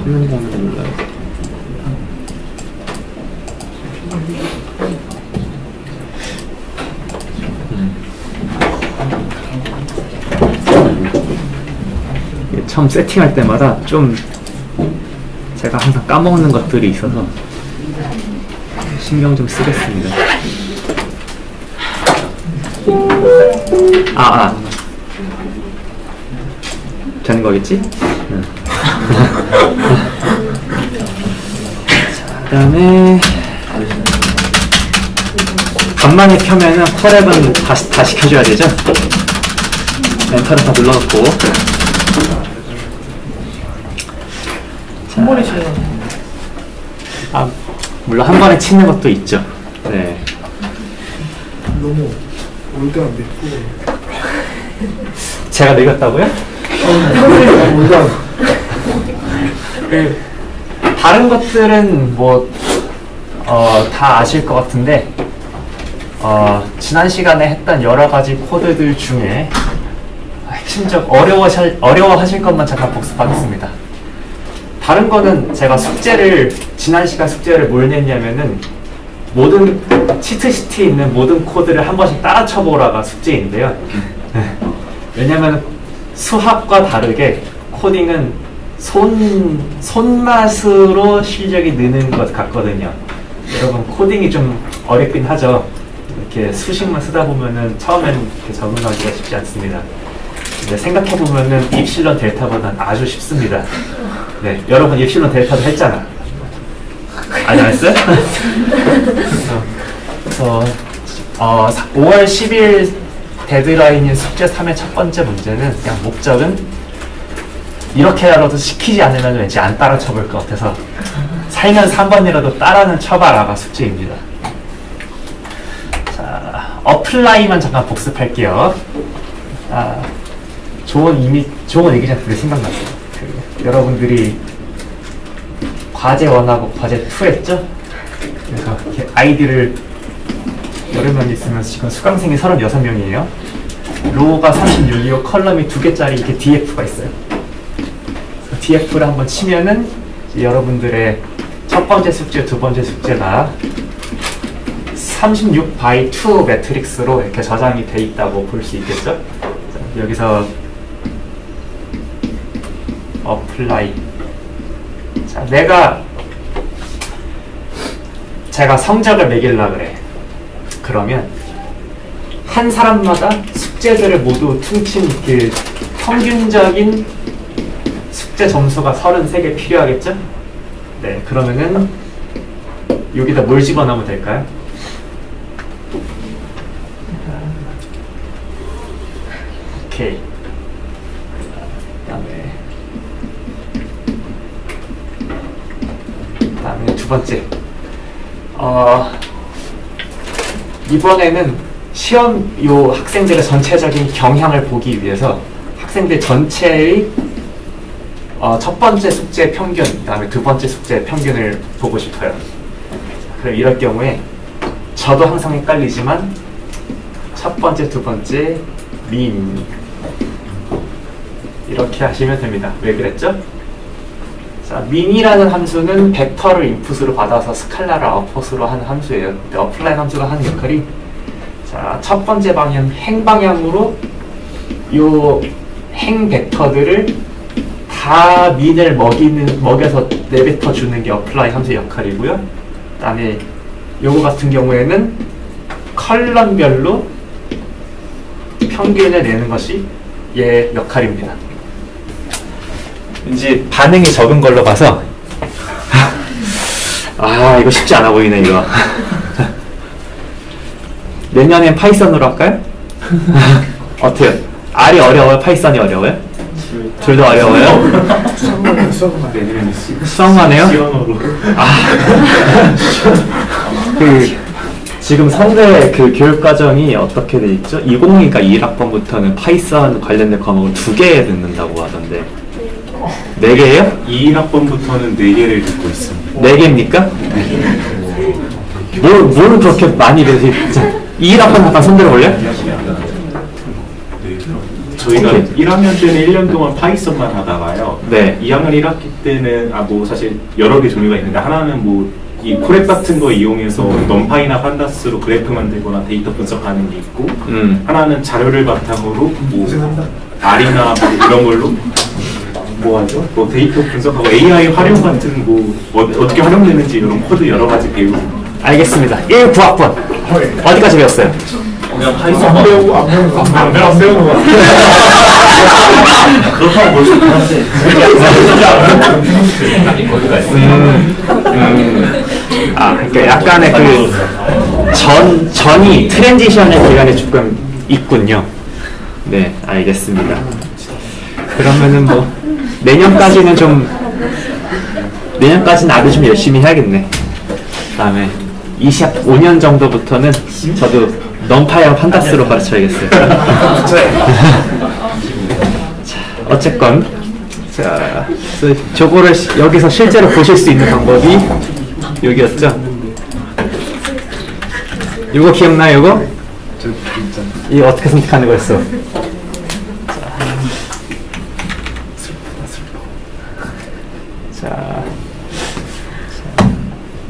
실명번호를 몰라요. 처음 세팅할 때마다 좀 제가 항상 까먹는 것들이 있어서 신경 좀 쓰겠습니다. 되는 거겠지? 응. 자, 그 다음에 간만에 켜면은 펄앱은 다시 켜줘야 되죠? 엔터를 다 눌러놓고. 한 번에 치는. 물론 한 번에 치는 것도 있죠. 네. 너무 올 때가 안 돼. 제가 늙었다고요? 다른 것들은 뭐 다 아실 것 같은데 지난 시간에 했던 여러 가지 코드들 중에 심지어 어려워하실 것만 잠깐 복습하겠습니다. 다른 거는 제가 지난 시간 숙제를 뭘 냈냐면은 모든 치트시트에 있는 모든 코드를 한 번씩 따라 쳐보라가 숙제인데요. 왜냐면 수학과 다르게 코딩은 손맛으로 실력이 느는 것 같거든요. 여러분 코딩이 좀 어렵긴 하죠. 이렇게 수식만 쓰다 보면은 처음엔 이렇게 적응하기가 쉽지 않습니다. 근데 생각해보면은 입실론 델타보다는 아주 쉽습니다. 네, 여러분 입실론 델타도 했잖아. 아니 안 했어요? 그래서 5월 10일 데드라인인 숙제 3의 첫 번째 문제는 그냥 목적은 이렇게라도 시키지 않으면 왠지 안 따라 쳐볼 것 같아서 살면서 한 번이라도 따라는 쳐봐라가 숙제입니다. 자, 어플라이만 잠깐 복습할게요. 좋은 얘기자들이 생각났어요. 여러분들이 과제 1하고 과제 2 했죠? 그래서 이렇게 아이디를 여러 명 있으면 지금 수강생이 36명이에요. 로우가 36이고 컬럼이 2개짜리 이렇게 DF가 있어요. DF를 한번 치면은 여러분들의 첫 번째 숙제, 두 번째 숙제가 36x2 매트릭스로 이렇게 저장이 돼 있다고 볼 수 있겠죠? 자, 여기서 어플라이. 자, 제가 성적을 매길라 그래. 그러면 한 사람마다 숙제들을 모두 퉁친 그 평균적인 숙제 점수가 33개 필요하겠죠? 네, 그러면은 여기다 뭘 집어넣으면 될까요? 오케이. 그다음에 두 번째. 이번에는 요 학생들의 전체적인 경향을 보기 위해서 학생들 전체의 첫 번째 숙제 평균, 그 다음에 두 번째 숙제 평균을 보고 싶어요. 그럼 이럴 경우에 저도 항상 헷갈리지만 첫 번째, 두 번째 민 이렇게 하시면 됩니다. 왜 그랬죠? 자, 민이라는 함수는 벡터를 인풋으로 받아서 스칼라를 아웃풋으로 하는 함수예요. 근데 어플라인 함수가 하는 역할이 자, 첫 번째 방향 행 방향으로 요 행 벡터들을 다 민을 먹여서 내뱉어 주는 게 어플라인 함수의 역할이고요. 그 다음에 요거 같은 경우에는 컬럼별로 평균을 내는 것이 얘 역할입니다. 왠지 반응이 적은 걸로 봐서 이거 쉽지 않아 보이네 이거. 내년엔 파이썬으로 할까요? 어때요? R이 어려워요? 파이썬이 어려워요? 둘 다 어려워요? 수학만 해요? 지금 상대 그 교육과정이 어떻게 돼 있죠? 2020이니까 21학번부터는 파이썬 관련된 과목을 2개 듣는다고 하던데 4개예요? 21학번부터는 4개를 듣고 있습니다. 4개입니까? 뭘 그렇게 많이 배우세요? 21학번 잠깐 손들어 볼래요? 저희가 오케이. 1학년 때는 1년 동안 파이썬만 하다가요. 네. 2학년 1학기 때는 뭐 사실 여러 개 종류가 있는데 하나는 뭐 이 코렉 같은 거 이용해서 넘파이나 판다스로 그래프 만들거나 데이터 분석하는 게 있고 하나는 자료를 바탕으로 뭐 고생한다. R이나 뭐 이런 걸로 뭐 하죠? 뭐 데이터 분석하고 AI 활용 같은 뭐 어떻게 활용되는지 이런 코드 여러 가지 배우고 알겠습니다. 19학번 어디까지 배웠어요? 그냥 안 배우고 안 배우는 거 같아. 그렇다고 볼 수 있는데 그러니까 약간의 그 전이 트랜지션의 기간이 조금 있군요. 네, 알겠습니다. 그러면은 뭐 내년까지는 아주 좀 열심히 해야겠네. 그다음에 25년 정도부터는 저도 넘파이랑 판다스로 가르쳐야겠어요. 자, 어쨌건 그래서 저거를 여기서 실제로 보실 수 있는 방법이 여기였죠. 이거 기억나요? 이거 어떻게 선택하는 거였어? 자,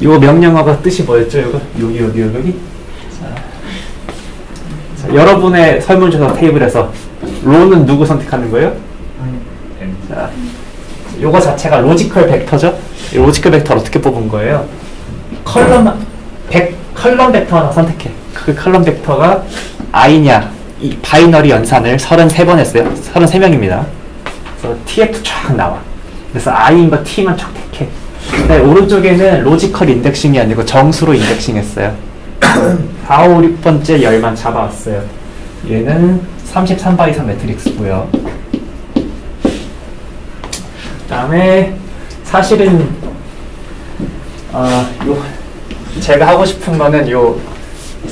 요 명령어가 뜻이 뭐였죠? 이거 여기. 자, 여러분의 설문조사 테이블에서 로는 누구 선택하는 거예요? 자, 요거 자체가 로지컬 벡터죠? 이 로지컬 벡터를 어떻게 뽑은 거예요? 컬럼 벡터 하나 선택해. 그 컬럼 벡터가 i냐, 이 바이너리 연산을 33번 했어요. 33명입니다. 그래서 tf 쫙 나와. 그래서 i인 거 t만 쫙 택해. 근데 오른쪽에는 로지컬 인덱싱이 아니고 정수로 인덱싱 했어요. 4, 5, 6번째 열만 잡아왔어요. 얘는 33바 이상 매트릭스고요. 그 다음에 사실은 제가 하고 싶은 거는 요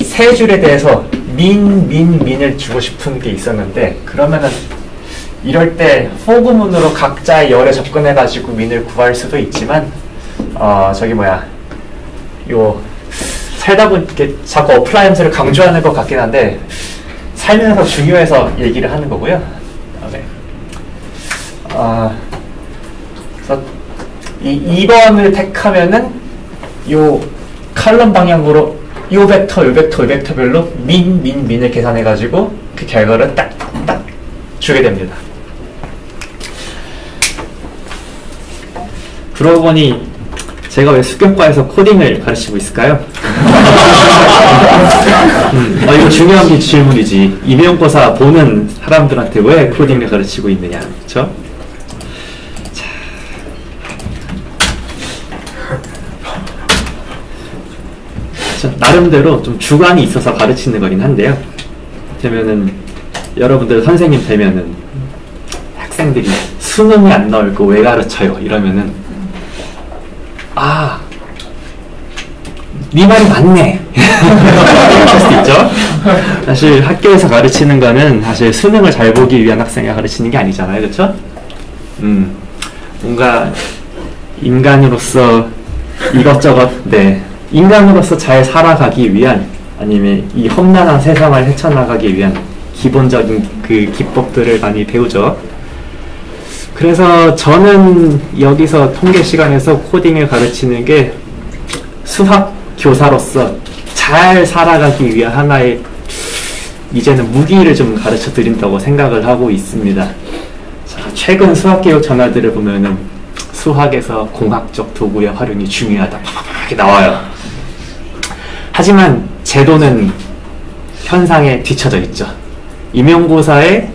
세 줄에 대해서 민을 주고 싶은 게 있었는데, 그러면은 이럴 때 for 구문으로 각자의 열에 접근해가지고 민을 구할 수도 있지만 요 살다 보니까 자꾸 어플라이 함수를 강조하는 것 같긴 한데 살면서 중요해서 얘기를 하는 거고요. 그래서 이 2번을 택하면은 요 칼럼 방향으로 요 벡터별로 민을 계산해가지고 그 결과를 딱 주게 됩니다. 그러고 보니 제가 왜 수경과에서 코딩을 가르치고 있을까요? 이거 중요한 질문이지. 임용고사 보는 사람들한테 왜 코딩을 가르치고 있느냐, 그렇죠? 나름대로 좀 주관이 있어서 가르치는 거긴 한데요. 되면은 여러분들 선생님 되면은 학생들이 수능이 안 나올 거 왜 가르쳐요? 이러면은 네 말이 맞네. 그럴 수도 있죠. 사실 학교에서 가르치는 거는 사실 수능을 잘 보기 위한 학생이 가르치는 게 아니잖아요, 그렇죠? 뭔가 인간으로서 이것저것 인간으로서 잘 살아가기 위한, 아니면 이 험난한 세상을 헤쳐나가기 위한 기본적인 그 기법들을 많이 배우죠. 그래서 저는 여기서 통계 시간에서 코딩을 가르치는 게 수학 교사로서 잘 살아가기 위한 하나의 이제는 무기를 좀 가르쳐 드린다고 생각을 하고 있습니다. 자, 최근 수학교육 전화들을 보면은 수학에서 공학적 도구의 활용이 중요하다 이렇게 나와요. 하지만 제도는 현상에 뒤처져 있죠. 임용고사의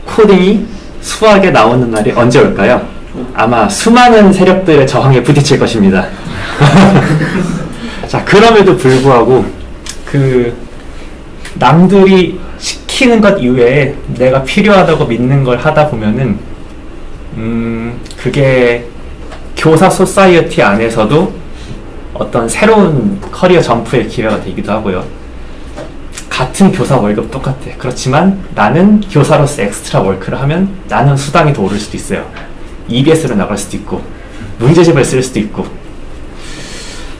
코딩이 수학에 나오는 날이 언제 올까요? 아마 수많은 세력들의 저항에 부딪힐 것입니다. 자, 그럼에도 불구하고 남들이 시키는 것 이외에 내가 필요하다고 믿는 걸 하다 보면은 그게 교사 소사이어티 안에서도 어떤 새로운 커리어 점프의 기회가 되기도 하고요. 같은 교사 월급 똑같아. 그렇지만 나는 교사로서 엑스트라 워크를 하면 나는 수당이 더 오를 수도 있어요. EBS로 나갈 수도 있고 문제집을 쓸 수도 있고.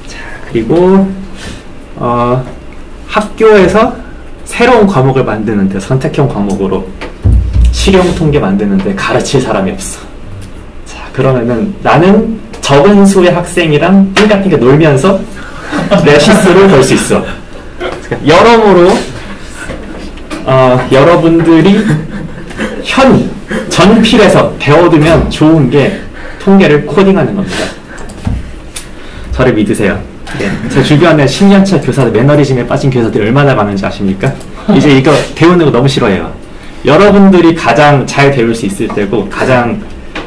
자, 그리고 학교에서 새로운 과목을 만드는데 선택형 과목으로 실용 통계 만드는데 가르칠 사람이 없어. 자, 그러면은 나는 적은 수의 학생이랑 띵 같은 게 놀면서 내 시스를 걸 수 있어. 여러모로 여러분들이 현 전필에서 배워두면 좋은 게 통계를 코딩하는 겁니다. 저를 믿으세요. 네. 제 주변에 10년차 교사들, 매너리즘에 빠진 교사들이 얼마나 많은지 아십니까? 이제 이거 배우는 거 너무 싫어해요. 여러분들이 가장 잘 배울 수 있을 때고 가장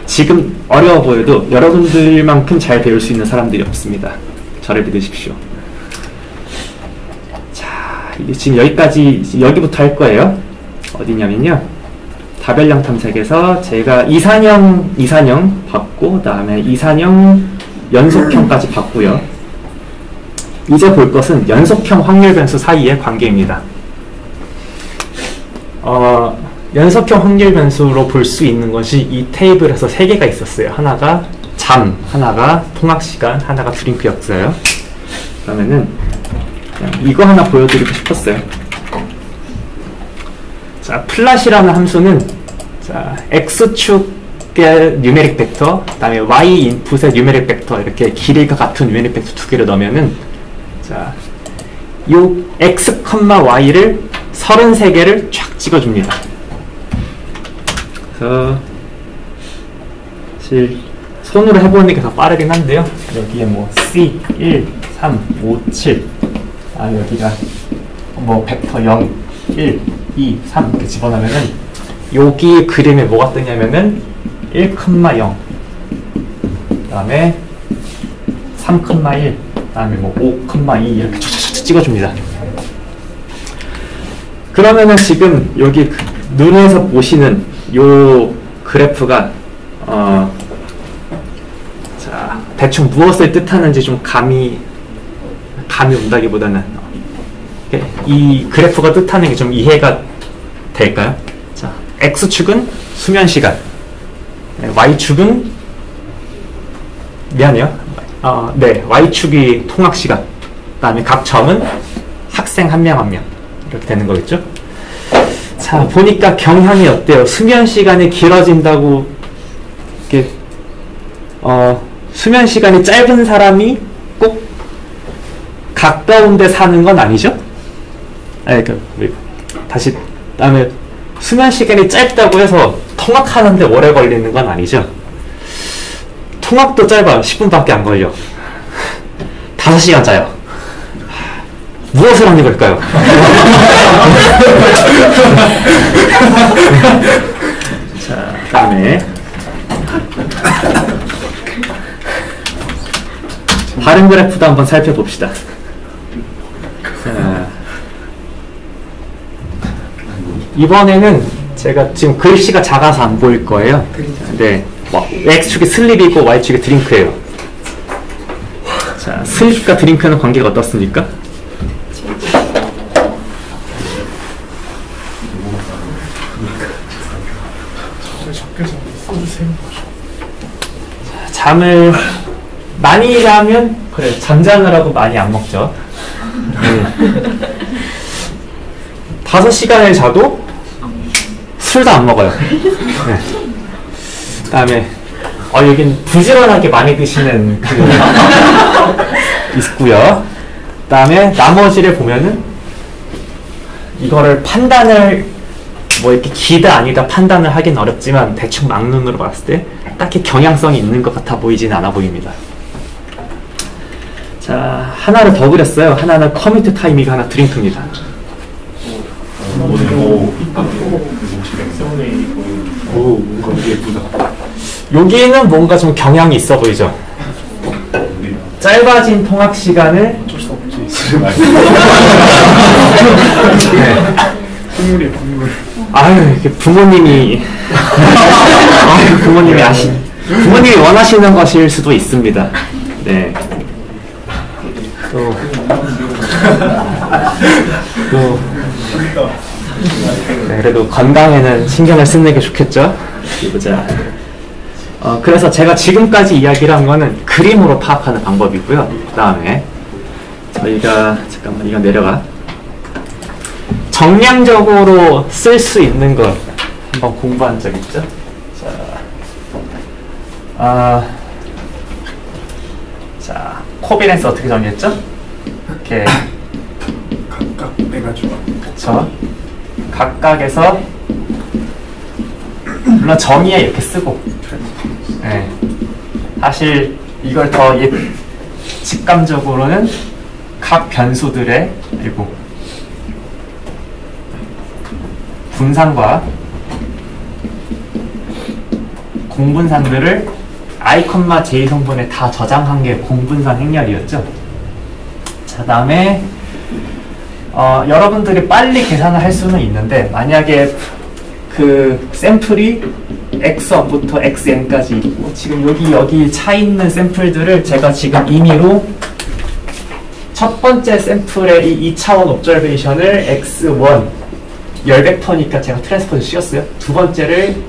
지금 어려워 보여도 여러분들만큼 잘 배울 수 있는 사람들이 없습니다. 저를 믿으십시오. 자, 이게 지금 여기부터 할 거예요. 어디냐면요. 다별량 탐색에서 제가 이산형 봤고, 그 다음에 이산형 연속형까지 봤고요. 이제 볼 것은 연속형 확률 변수 사이의 관계입니다. 연속형 확률 변수로 볼 수 있는 것이 이 테이블에서 3개가 있었어요. 하나가 잠, 하나가 통학시간, 하나가 드링크였어요. 그러면은 그냥 이거 하나 보여드리고 싶었어요. 자, 플랫이라는 함수는 자, X축의 뉴메릭 벡터, 그 다음에 Y 인풋의 뉴메릭 벡터, 이렇게 길이가 같은 뉴메릭 벡터 2개를 넣으면은 자, 요 X, Y를 33개를 쫙 찍어줍니다. 그래서 사실 손으로 해보는 게 더 빠르긴 한데요. 여기에 뭐 C, 1, 3, 5, 7 여기가 뭐 벡터 0, 1, 2, 3 이렇게 집어넣으면은 여기 그림에 뭐가 뜨냐면은 1, 0 그 다음에 3, 1 그 다음에 뭐 5, 2 이렇게 쫙쫙쫙 찍어줍니다. 그러면은 지금 여기 눈에서 보시는 요 그래프가 자, 대충 무엇을 뜻하는지 좀 감이 온다기보다는 이 그래프가 뜻하는 게 좀 이해가 될까요? 자, X축은 수면 시간, Y축은 미안해요. 네, Y축이 통학 시간, 그 다음에 각 점은 학생 한 명 한 명 이렇게 되는 거겠죠? 자, 보니까 경향이 어때요? 수면 시간이 길어진다고 이렇게 수면 시간이 짧은 사람이 꼭 가까운 데 사는 건 아니죠? 다시 다음에 수면 시간이 짧다고 해서 통학하는데 오래 걸리는 건 아니죠? 통학도 짧아요. 10분밖에 안 걸려. 5시간 자요. 무엇을 하는 걸까요? 자, 다음에 다른 그래프도 한번 살펴봅시다. 자, 이번에는 제가 지금 글씨가 작아서 안 보일 거예요. 네, X축이 슬립이고 Y축이 드링크예요. 자, 슬립과 드링크는 관계가 어떻습니까? 잠을 많이 자면 그래 잠자느라고 많이 안 먹죠. 5시간을 자도 술도 안 먹어요. 네. 그 다음에 여긴 부지런하게 많이 드시는 있고요. 그 다음에 나머지를 보면은 이거를 판단을 뭐 이렇게 기다 아니다 판단을 하긴 어렵지만 대충 막눈으로 봤을 때 딱히 경향성이 있는 것 같아 보이지는 않아 보입니다. 자, 하나를 더 그렸어요. 하나는 커미트 타임이고 하나 드링크입니다. 오, 뭔가 예쁘다. 여기는 뭔가 좀 경향이 있어 보이죠? 짧아진 통학 시간을 어쩔 수 없지. 네. 국물이에요, 국물. 아유, 이게 부모님이 부모님이 원하시는 것일 수도 있습니다. 네. 또 네, 그래도 건강에는 신경을 쓰는 게 좋겠죠? 어디 보자. 그래서 제가 지금까지 이야기를 한 거는 그림으로 파악하는 방법이고요. 그 다음에 저희가 잠깐만 이거 내려가. 정량적으로 쓸 수 있는 것 한번 공부한 적 있죠? 자, 코비넌스 어떻게 정의했죠? 이렇게 각각 빼가지고. 그쵸? 각각에서 물론 정의에 이렇게 쓰고, 네. 사실 이걸 더 직감적으로는 각 변수들의 분산과 공분산들을 i, j 성분에 다 저장한 게 공분산 행렬이었죠. 자, 다음에 여러분들이 빨리 계산을 할 수는 있는데 만약에 그 샘플이 x1부터 xn까지 있고 지금 여기 차 있는 샘플들을 제가 지금 임의로 첫 번째 샘플의 이 2차원 옵저베이션을 x1 10벡터니까 제가 트랜스포즈 씌웠어요. 두 번째를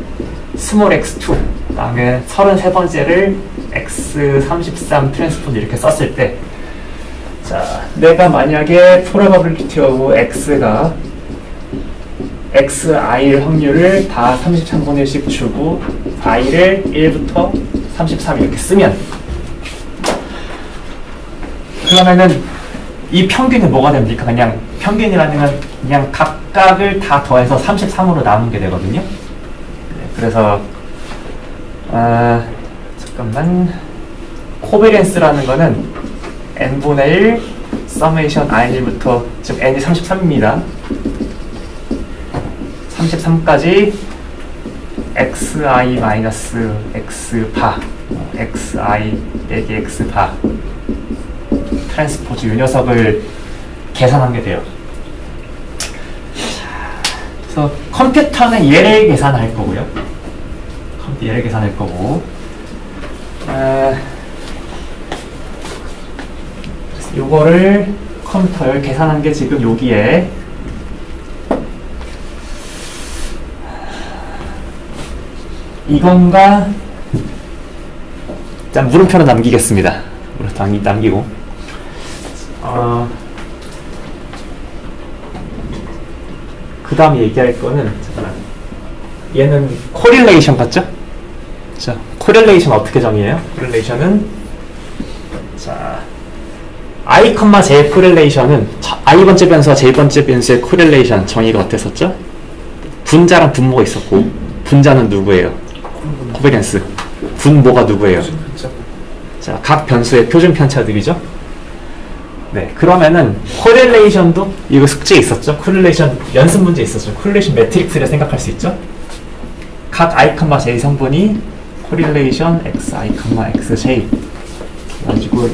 스몰 x2, 그 다음에 33번째를 x33 트랜스포즈 이렇게 썼을 때, 자, 내가 만약에 probability of x가 xi일 확률을 다 33분의 1씩 주고 i를 1부터 33 이렇게 쓰면, 그러면은 이 평균이 뭐가 됩니까? 그냥 평균이라는 건 그냥 각각을 다 더해서 33으로 나눈 게 되거든요. 네, 그래서 잠깐만, 코베리언스라는 거는 n분의 1 서메이션 i1부터 지금 n이 33입니다. 33까지 xi 마이너스 x바 xi 빼기 x바 트랜스포즈 이 녀석을 계산한 게 돼요. 그래서 컴퓨터는 얘를 계산할 거고요. 얘를 계산할 거고, 요거를 컴퓨터를 계산한 게 지금 여기에 이건가? 일단 물음표는 남기겠습니다. 물음표 남기고, 그 다음 얘기할 거는, 잠깐만, 얘는 코릴레이션 같죠? 자, 코릴레이션 어떻게 정의해요? 코릴레이션은, 자, i, j 코릴레이션은 i번째 변수와 j번째 변수의 코릴레이션 정의가 어땠었죠? 분자랑 분모가 있었고, 분자는 누구예요? 코베리언스. 분모가 누구예요? 자, 각 변수의 표준 편차들이죠? 네, 그러면은 코릴레이션도 이거 숙제에 있었죠? 코릴레이션 연습 문제 있었죠? 코릴레이션 매트릭스를 생각할 수 있죠? 각 i, j 성분이 코릴레이션 xi, xj 가지고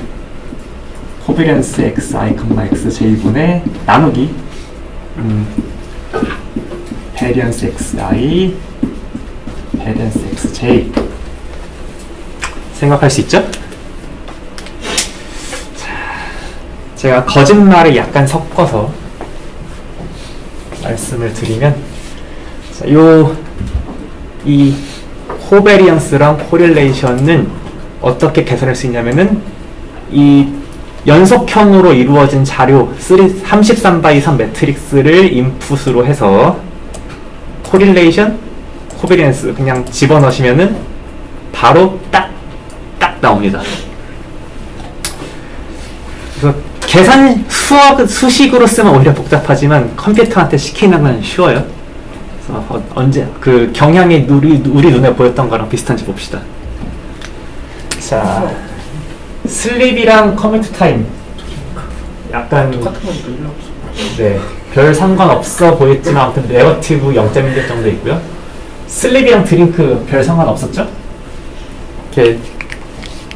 코베리언스 xi, xj분의 나누기 베리언스 xi, 베리언스 xj 생각할 수 있죠? 제가 거짓말을 약간 섞어서 말씀을 드리면, 이 코베리언스랑 코릴레이션은 어떻게 계산할 수 있냐면은, 이 연속형으로 이루어진 자료 33x3 매트릭스를 인풋으로 해서 코릴레이션, 코베리언스 그냥 집어넣으시면은 바로 딱 나옵니다. 그래서 계산 수식으로 쓰면 오히려 복잡하지만 컴퓨터한테 시키는 건 쉬워요. 그래서 언제 그 경향이 우리 눈에 보였던 거랑 비슷한지 봅시다. 자, 슬립이랑 커미트 타임 약간 똑같은 거니까 일로 네, 별 상관없어 보였지만 아무튼 네거티브 0.1 정도 있고요. 슬립이랑 드링크 별 상관없었죠? 이렇게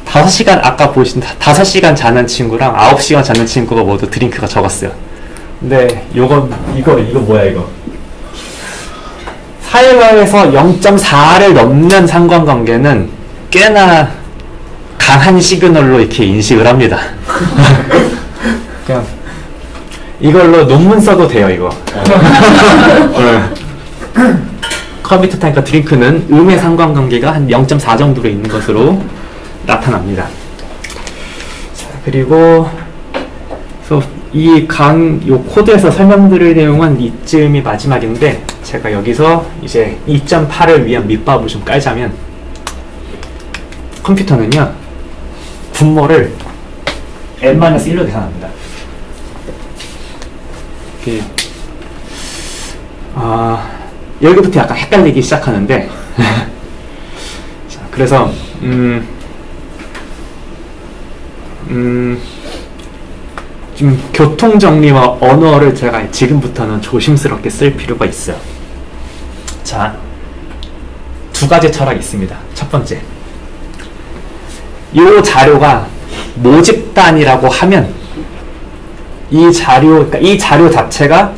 5시간 아까 보신 5시간 자는 친구랑 9시간 자는 친구가 모두 드링크가 적었어요. 근데 이거 뭐야 이거? 사회과에서 0.4를 넘는 상관관계는 꽤나 강한 시그널로 이렇게 인식을 합니다. 그냥 이걸로 논문 써도 돼요 이거. 컴퓨터 타임과 드링크는 음의 상관관계가 한 0.4 정도로 있는 것으로 나타납니다. 자, 그리고 요 코드에서 설명드릴 내용은 이쯤이 마지막인데 제가 여기서 이제 2.8을 위한 밑밥을 좀 깔자면 컴퓨터는요 분모를 n-1로 계산합니다. 이렇게 여기부터 약간 헷갈리기 시작하는데 자, 그래서 좀 교통정리와 언어를 제가 지금부터는 조심스럽게 쓸 필요가 있어요. 자, 두 가지 철학이 있습니다. 첫 번째, 이 자료가 모집단이라고 하면 이 자료 자체가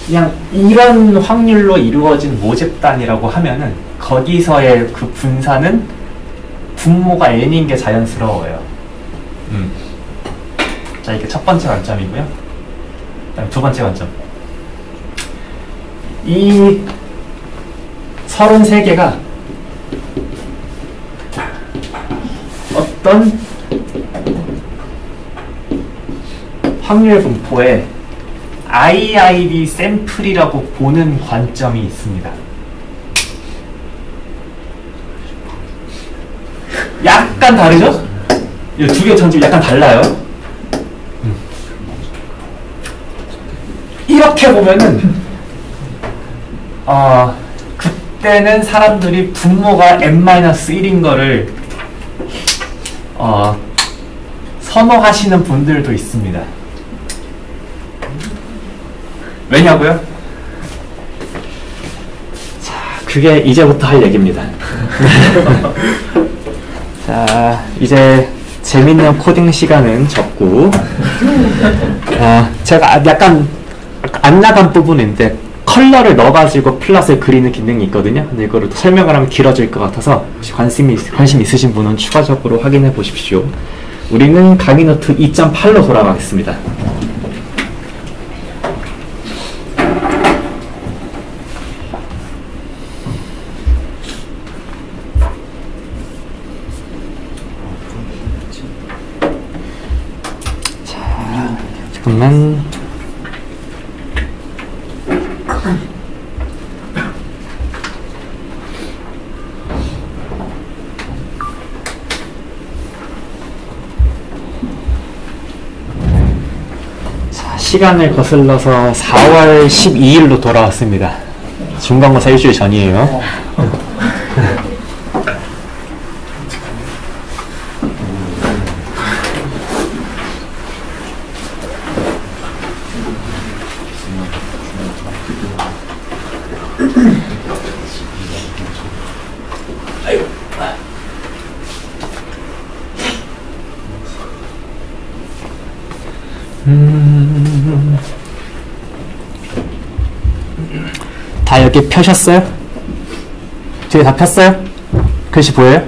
그냥 이런 확률로 이루어진 모집단이라고 하면은 거기서의 그 분산은 분모가 n인 게 자연스러워요. 자, 이게 첫 번째 관점이고요. 그다음 두 번째 관점. 이 33개가 어떤 확률 분포에 IID 샘플이라고 보는 관점이 있습니다. 약간 다르죠? 이 두 개 전집 약간 달라요. 이렇게 보면은 그때는 사람들이 분모가 n-1인 거를 선호하시는 분들도 있습니다. 왜냐고요? 자, 그게 이제부터 할 얘기입니다. 자, 이제 재밌는 코딩 시간은 접고 제가 약간 안 나간 부분인데 컬러를 넣어가지고 플롯을 그리는 기능이 있거든요. 근데 이거를 설명을 하면 길어질 것 같아서 혹시 관심 있으신 분은 추가적으로 확인해 보십시오. 우리는 강의 노트 2.8로 돌아가겠습니다. 자, 잠깐만. 시간을 거슬러서 4월 12일로 돌아왔습니다. 중간고사 일주일 전이에요. 다 여기 펴셨어요? 뒤에 다 폈어요? 글씨 보여요?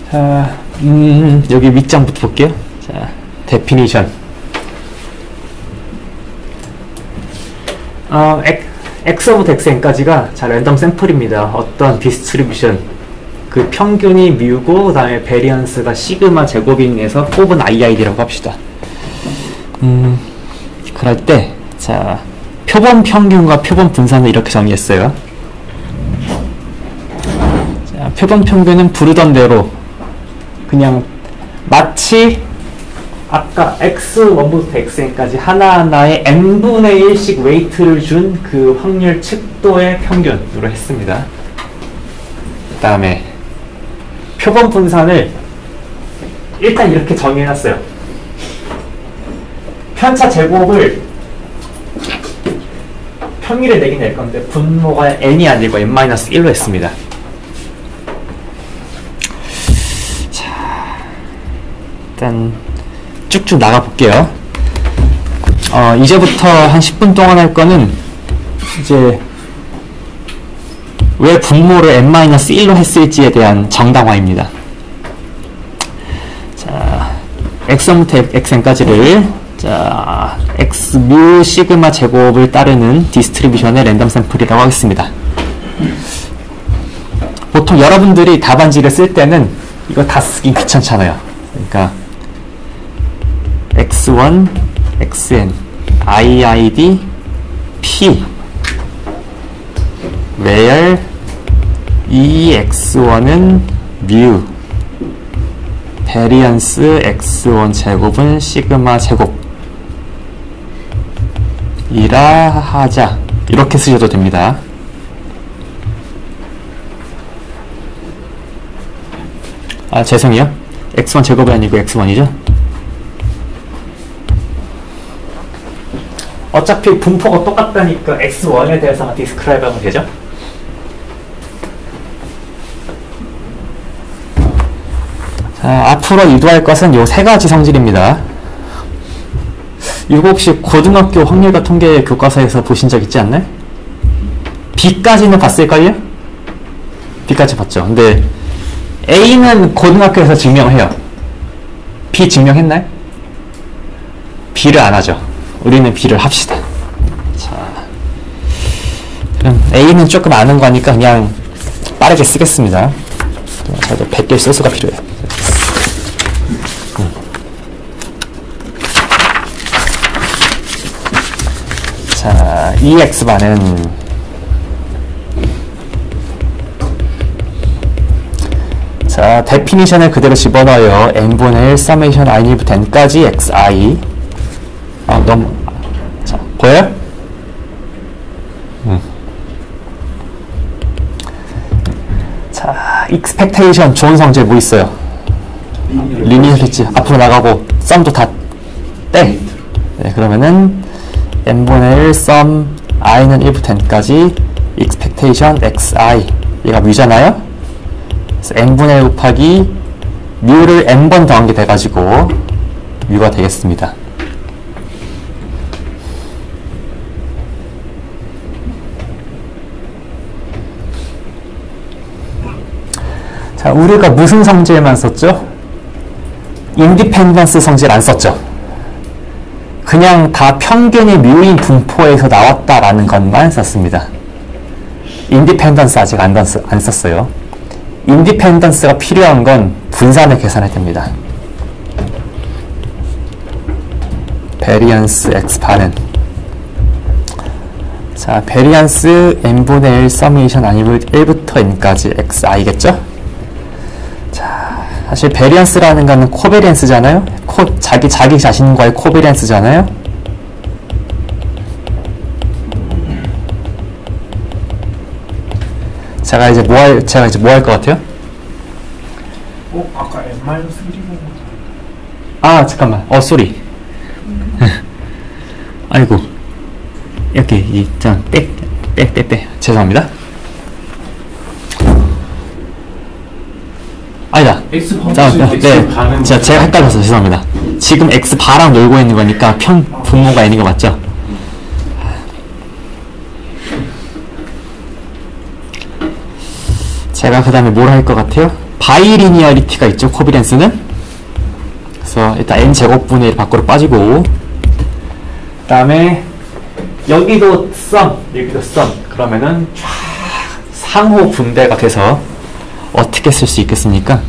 자, 여기 밑장부터 볼게요. 자, 데피니션. x부터 xn까지가 자, 랜덤 샘플입니다. 어떤 디스트리뷰션, 그 평균이 뮤고, 그 다음에 베리언스가 시그마 제곱인에서 뽑은 IID라고 합시다. 그럴 때, 자, 표본 평균과 표본 분산을 이렇게 정의했어요. 자, 표본 평균은 부르던 대로 그냥 마치 아까 x1부터 xn까지 하나하나의 n분의 1씩 웨이트를 준 그 확률 측도의 평균으로 했습니다. 그 다음에 표본 분산을 일단 이렇게 정의해놨어요. 편차 제곱을 평일에 내긴 낼 건데 분모가 n이 아니고 n-1로 했습니다. 자, 일단 쭉쭉 나가 볼게요. 이제부터 한 10분 동안 할 거는 이제 왜 분모를 n-1로 했을지에 대한 정당화입니다. 자, x1부터 xn까지를 자, x 뮤 시그마 제곱을 따르는 디스트리뷰션의 랜덤 샘플이라고 하겠습니다. 보통 여러분들이 답안지를 쓸 때는 이거 다 쓰긴 귀찮잖아요. 그러니까 x1 xn iid p where ex1은 mu 베리언스 x1 제곱은 시그마 제곱 이라 하자. 이렇게 쓰셔도 됩니다. 아, 죄송해요. x1 제곱이 아니고 x1이죠? 어차피 분포가 똑같다니까 x1에 대해서만 디스크라이브 하면 되죠? 자, 앞으로 유도할 것은 요 세 가지 성질입니다. 이거 혹시 고등학교 확률과 통계 교과서에서 보신 적 있지 않나요? B까지는 봤을걸요? B까지 봤죠. 근데 A는 고등학교에서 증명해요. B 증명했나요? B를 안 하죠. 우리는 B를 합시다. 자, 그럼 A는 조금 아는 거니까 그냥 빠르게 쓰겠습니다. 저도 100개 쓸 수가 필요해요. 자, EX바는 자, 데피니션을 그대로 집어넣어요. n분의 1 서메이션 i부터 n까지 xi. 아, 너무 자, 보여요? 자, expectation 좋은 성질 뭐 있어요? 리니어리티 앞으로 나가고 썸도 다 땡. 네, 그러면은 n분의 1 sum i는 1부터 n까지 expectation xi 얘가 뮤잖아요? 그래서 n분의 1 곱하기 뮤를 n번 더한 게 돼가지고 뮤가 되겠습니다. 자, 우리가 무슨 성질만 썼죠? 인디펜던스 성질 안 썼죠? 그냥 다 평균이 뮤인 분포에서 나왔다라는 것만 썼습니다. 인디펜던스 아직 안 썼어요. 인디펜던스가 필요한 건 분산을 계산할 때입니다. 베리언스 x바는 자, 베리언스 n분의 1 서메이션 아니면 1부터 n까지 xi겠죠? 자, 사실 베리언스라는 거는 코베리언스잖아요. 자기 자신과의 코베리언스잖아요. 제가 이제 뭐 할 것 같아요? 아까 n-3고 아, 잠깐만. 쏘리. 아이고. 이렇게 빼. 죄송합니다. 아니다. 네, 제가 헷갈렸어요. 죄송합니다. 지금 x바랑 놀고 있는 거니까 분모가 n인 거 맞죠? 제가 그 다음에 뭘 할 것 같아요? 바이리니어리티가 있죠, 코비렌스는. 그래서 일단 n제곱분의 1 밖으로 빠지고, 그 다음에 여기도 썸, 여기도 썸. 그러면은 쫙 상호 분배가 돼서 어떻게 쓸 수 있겠습니까?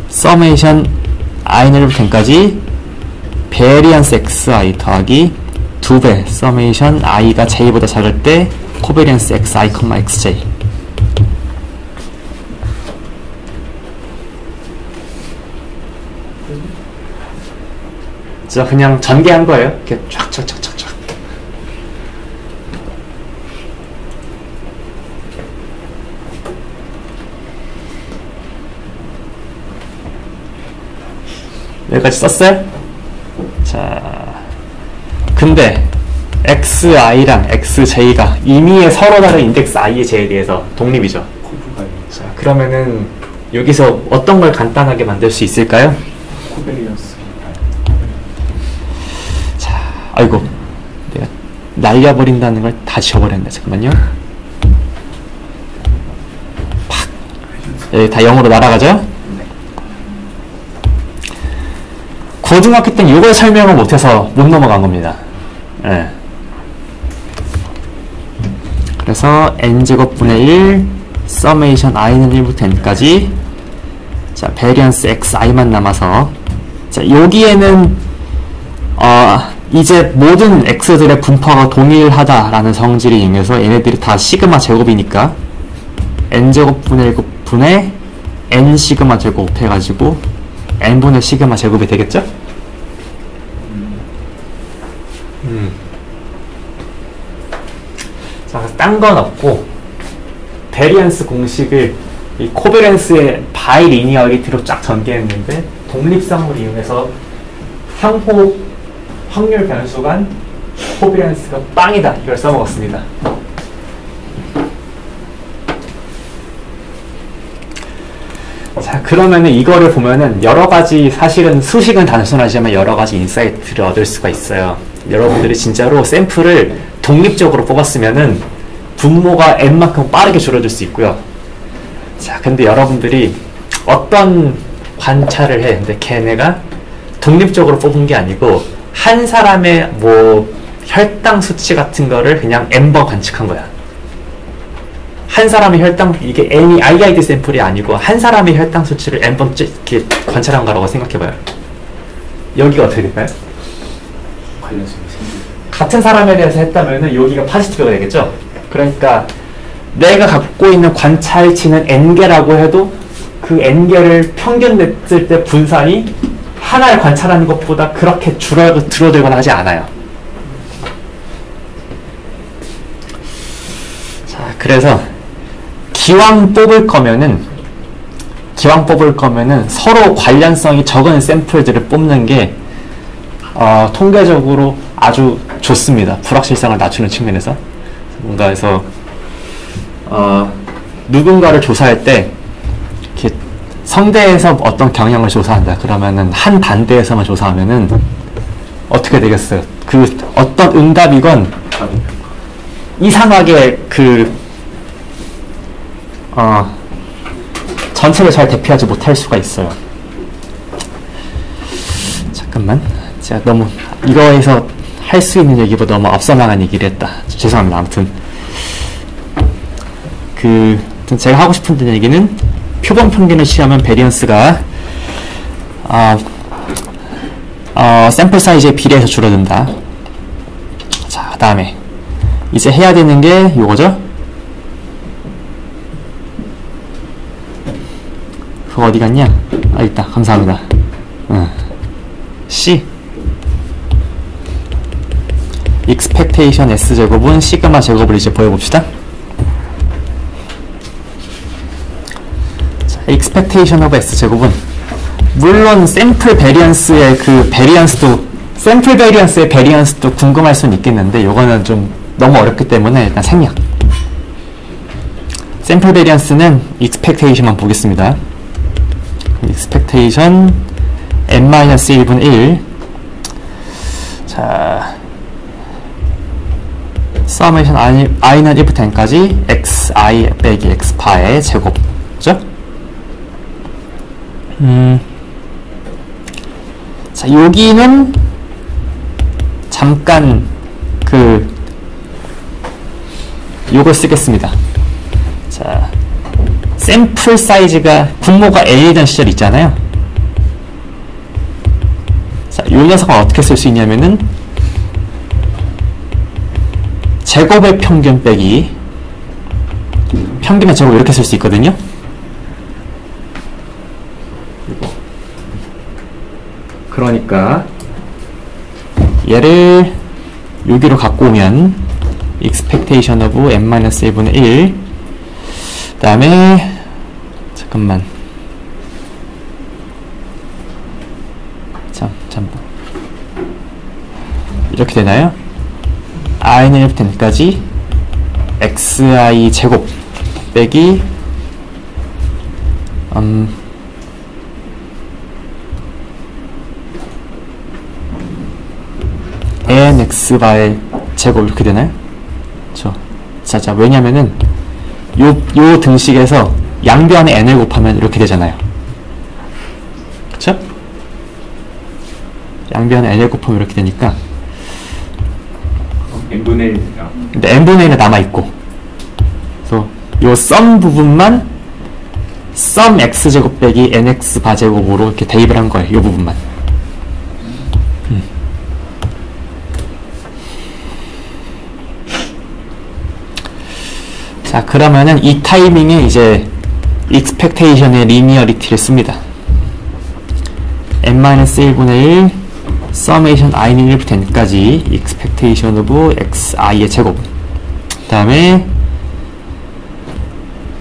서메이션 i는 1부터 베리언스 xi 더하기 2배 서메이션 i가 j보다 작을 때 코베리언스 xi, xj. 진짜 그냥 전개한 거예요. 이렇게 쫙. 여기까지 썼어요? 자, 근데 xi랑 xj가 임의의 서로 다른 인덱스 i의 j에 대해서 독립이죠. 자, 그러면은 여기서 어떤 걸 간단하게 만들 수 있을까요? 코베리언스. 자, 아이고, 내가 날려버린다는 걸 다 지워버렸네. 잠깐만요. 팍. 여기 다 0으로 날아가죠? 고등학교 때는 이걸 설명을 못해서 못 넘어간 겁니다. 네. 그래서 n제곱분의 1 서메이션 i는 1부터 n까지 자, 베리언스 xi만 남아서 자, 여기에는 이제 모든 x들의 분포가 동일하다라는 성질이 임해서 얘네들이 다 시그마 제곱이니까 n제곱분의 1곱분의 n 시그마 제곱 해가지고 n분의 시그마 제곱이 되겠죠? 자, 딴 건 없고 베리언스 공식을 이 코베런스의 바이리니어리티로 쫙 전개했는데 독립성을 이용해서 상호 확률 변수 간 코베런스가 빵이다 이걸 써먹었습니다. 자, 그러면은 이거를 보면은 여러 가지 사실은 수식은 단순하지만 여러 가지 인사이트를 얻을 수가 있어요. 여러분들이 진짜로 샘플을 독립적으로 뽑았으면은 분모가 n만큼 빠르게 줄어들 수 있고요. 자, 근데 여러분들이 어떤 관찰을 해. 근데 걔네가 독립적으로 뽑은 게 아니고 한 사람의 뭐 혈당 수치 같은 거를 그냥 n번 관측한 거야. 한 사람의 혈당, 이게 n이 IID 샘플이 아니고 한 사람의 혈당 수치를 n번 이렇게 관찰한 거라고 생각해봐요. 여기가 어떻게 될까요? 관련성이 생기죠. 같은 사람에 대해서 했다면은 여기가 파지티브가 되겠죠? 그러니까 내가 갖고 있는 관찰치는 n개라고 해도 그 n개를 평균 냈을 때 분산이 하나를 관찰하는 것보다 그렇게 줄어들거나 하지 않아요. 자, 그래서 기왕 뽑을 거면은 서로 관련성이 적은 샘플들을 뽑는 게 통계적으로 아주 좋습니다. 불확실성을 낮추는 측면에서. 뭔가 해서 누군가를 조사할 때 이렇게 성대에서 어떤 경향을 조사한다 그러면은 한 반대에서만 조사하면은 어떻게 되겠어요? 그 어떤 응답이건 이상하게 전체를 잘 대표하지 못할 수가 있어요. 잠깐만, 제가 너무 이거에서 할 수 있는 얘기보다 너무 앞서 나간 얘기를 했다. 죄송합니다. 아무튼 제가 하고 싶은 얘기는 표본 평균을 취하면 베리언스가 샘플 사이즈에 비례해서 줄어든다. 자, 그 다음에 이제 해야 되는 게 요거죠. 그거 어디 갔냐? 있다. 감사합니다. C expectation S제곱은 시그마 제곱을 이제 보여봅시다. 자, expectation of S제곱은 물론 샘플 베리언스의 샘플 베리언스의 베리언스도 궁금할 수는 있겠는데 요거는 좀 너무 어렵기 때문에 일단 생략. 샘플 베리언스는 expectation만 보겠습니다. expectation n-1분의 1. 자, summation i는 1부터 n까지 xi 빼기 x파의 제곱. 그죠? 자, 여기는 잠깐 요걸 쓰겠습니다. 자, 샘플 사이즈가 분모가 n이던 시절 있잖아요. 자, 이 녀석은 어떻게 쓸 수 있냐면은 제곱의 평균 빼기 평균의 제곱 이렇게 쓸 수 있거든요. 그러니까 얘를 여기로 갖고 오면 expectation of n-1분의 1 그 다음에 잠깐만 잠깐 이렇게 되나요? i는 1부터 n까지 xi 제곱 빼기 n x바의 제곱 이렇게 되나요? 자, 왜냐면은 요 등식에서 양변에 n을 곱하면 이렇게 되잖아요. 그쵸? 양변에 n을 곱하면 이렇게 되니까 n분의 1. 근데 n분의 1은 남아있고 그래서 요 썸 부분만 썸 x제곱 빼기 nx 바제곱으로 이렇게 대입을 한 거예요. 요 부분만. 자, 그러면은 이 타이밍에 이제 expectation의 리니어리티를 씁니다. n-1분의 1 summation i는 1부터 n까지 expectation of xi의 제곱. 그 다음에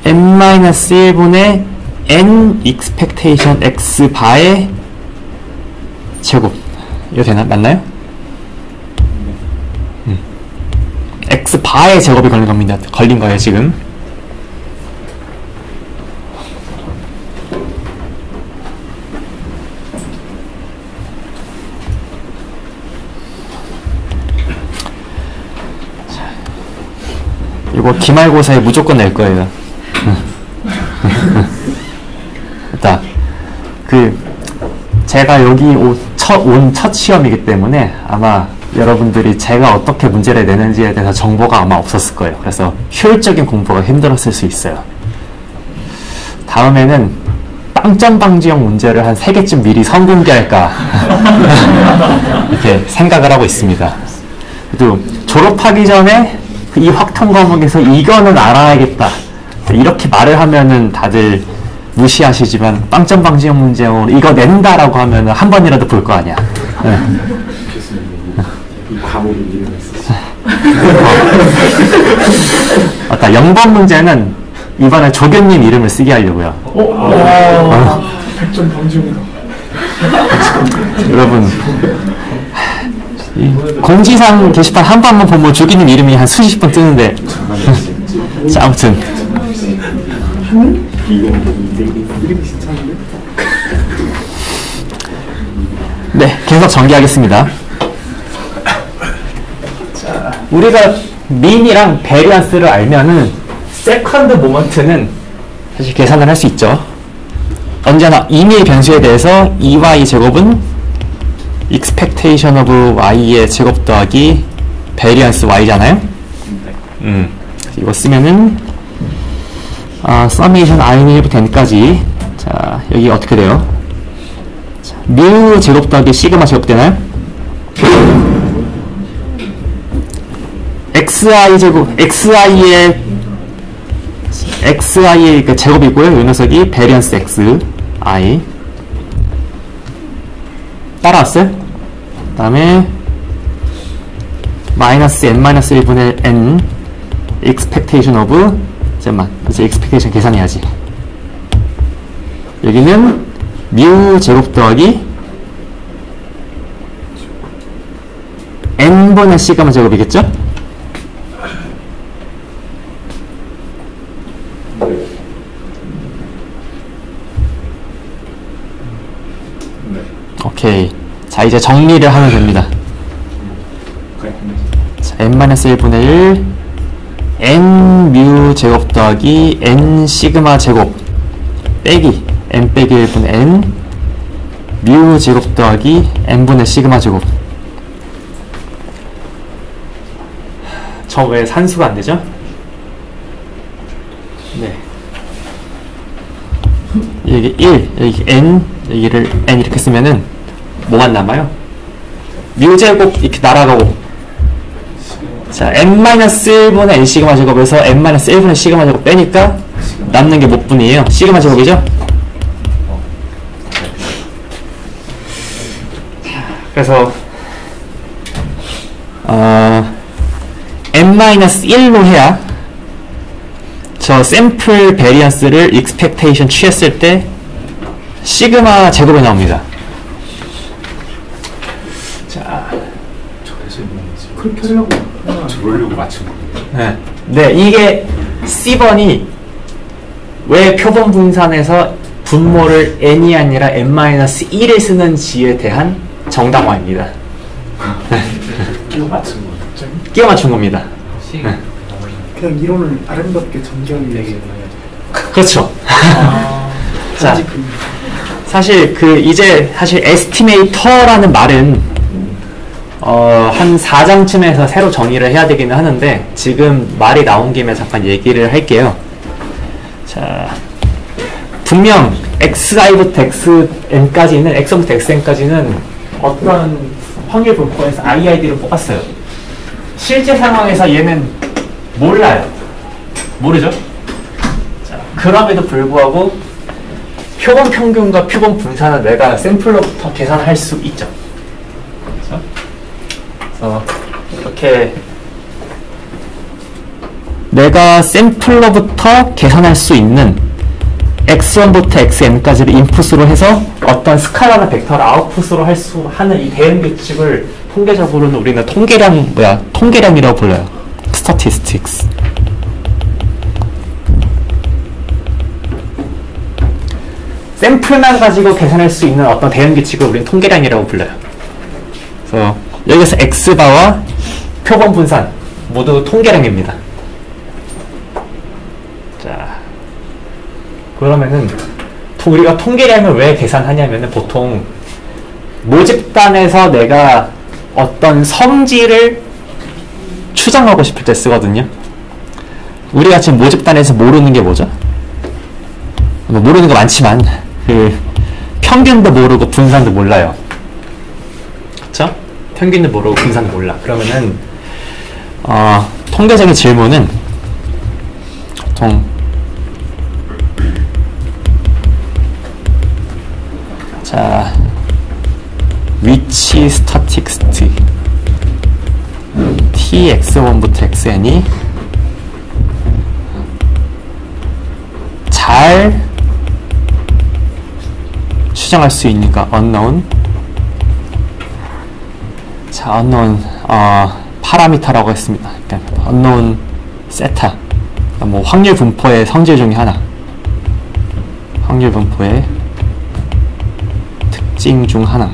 n-1분의 n expectation x 바의 제곱. 이거 되나? 맞나요? x 바의 제곱이 걸린 겁니다. 걸린 거예요, 지금. 이거 기말고사에 무조건 낼 거예요. 일단 제가 여기 온 첫 시험이기 때문에 아마 여러분들이 제가 어떻게 문제를 내는지에 대해서 정보가 아마 없었을 거예요. 그래서 효율적인 공부가 힘들었을 수 있어요. 다음에는 빵점 방지형 문제를 한 3개쯤 미리 선공개할까 이렇게 생각을 하고 있습니다. 그래도 졸업하기 전에 이 확통 과목에서 이거는 알아야겠다 이렇게 말을 하면은 다들 무시하시지만 빵점 방지형 문제형으로 이거 낸다라고 하면은 한 번이라도 볼 거 아니야. 네. 이 과목의 이름을 쓰시. 맞다. 0번 문제는 이번에 조교님 이름을 쓰게 하려고요. 100점 방지용이다. 여러분 이 공지사항 게시판 한 번만 보면 조교님 이름이 한 수십 번 뜨는데 자, 아무튼 이름이 진짜인데? 네, 계속 전개하겠습니다. 자, 우리가 민이랑 베리언스를 알면은 세컨드 모먼트는 사실 계산을 할 수 있죠. 언제나 임의의 변수에 대해서 2y 제곱은 expectation of y의 제곱 더하기 베리언스 y잖아요. 이거 쓰면은 summation i는 1부터 n까지. 자, 여기 어떻게 돼요? 자, 뮤 제곱 더하기 시그마 제곱 되나요? xi 제곱, xi의 그 제곱이고요. 이 녀석이 베리언스 x i. 따라왔어요? 그 다음에 마이너스 n-1분의 n expectation of 잠깐만, 이제 expectation 계산해야지. 여기는 뮤 제곱 더하기 n분의 시그마 제곱이겠죠? 오케이. 자, 이제 정리를 하면 됩니다. 자, n-1분의 1 n 뮤 제곱 더하기 n 시그마 제곱 빼기 n 빼기 1분의 n 뮤 제곱 더하기 n분의 시그마 제곱. 저 왜 산수가 안 되죠? 네. 여기 1, 여기 n, 여기를 n 이렇게 쓰면은 뭐만 남아요? 뮤 제곱 이렇게 날아가고. 자, n-1분의 n 시그마 제곱에서 n-1분의 시그마 제곱 빼니까 남는 게 몇 분이에요? 시그마 제곱이죠? 그래서 n-1로 해야 저 샘플 베리언스를 expectation 취했을 때 시그마 제곱이 나옵니다. 자, 그렇게 하려고. 저러려고 맞춘 거예요. 네, 이게 C번이 왜 표본 분산에서 분모를 n이 아니라 n-1을 쓰는지에 대한 정당화입니다. 끼워 맞춘 거예요. 끼워 맞춘 겁니다. 그냥 이론을 아름답게 전개하는 얘기예요. 그렇죠. 자, 사실 사실 에스티메이터라는 말은 한 4장쯤에서 새로 정의를 해야 되기는 하는데 지금 말이 나온 김에 잠깐 얘기를 할게요. 자, 분명 xi부터 xn까지는 x부터 xn까지는 어떤 확률 분포에서 iid를 뽑았어요. 실제 상황에서 얘는 몰라요. 모르죠? 자, 그럼에도 불구하고 표본 평균과 표본 분산은 내가 샘플로부터 계산할 수 있죠. 그래서 이렇게 내가 샘플로부터 계산할 수 있는 x1부터 xn까지를 인풋으로 해서 어떤 스칼라나 벡터를 아웃풋으로 할 수 하는 이 대응 규칙을 통계적으로는 우리는 통계량이라고 불러요. statistics. 샘플만 가지고 계산할 수 있는 어떤 대응 규칙을 우리는 통계량이라고 불러요. 그래서 여기서 x바와 표본 분산 모두 통계량입니다. 자, 그러면은 우리가 통계량을 왜 계산하냐면은 보통 모집단에서 내가 어떤 성질을 추정하고 싶을 때 쓰거든요. 우리가 지금 모집단에서 모르는 게 뭐죠? 뭐 모르는 거 많지만 그 평균도 모르고 분산도 몰라요. 그쵸? 평균도 모르고 분산도 몰라. 그러면은 통계적인 질문은 보통 자, which statistics tx1부터 xn이 잘 추정할 수 있는가? unknown. 자, unknown 파라미터라고 했습니다. 그러니까 unknown 세타. 뭐 확률 분포의 성질 중에 하나. 확률 분포의 특징 중 하나.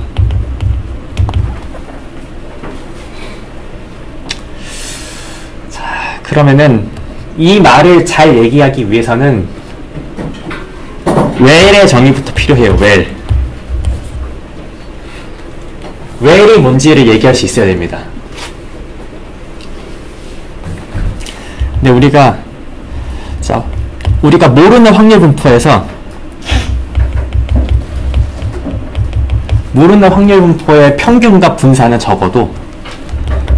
자, 그러면은 이 말을 잘 얘기하기 위해서는 where의 정의부터 필요해요. where이 뭔지를 얘기할 수 있어야 됩니다. 근데 우리가 모르는 확률 분포에서 모르는 확률 분포의 평균과 분산은 적어도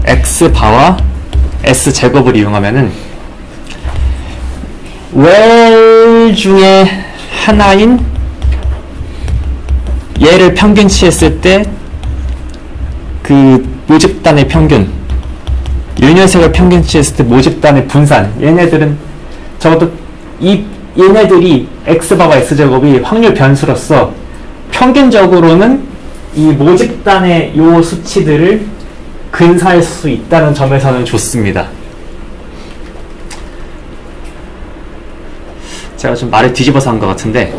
x바와 s제곱을 이용하면은 where 중에 하나인 얘를 평균치했을 때 그 모집단의 평균, 이 녀석을 평균치했을 때 모집단의 분산, 얘네들은 적어도 얘네들이 x바와 s제곱이 확률 변수로서 평균적으로는 이 모집단의 요 수치들을 근사할 수 있다는 점에서는 좋습니다. 제가 좀 말을 뒤집어서 한 것 같은데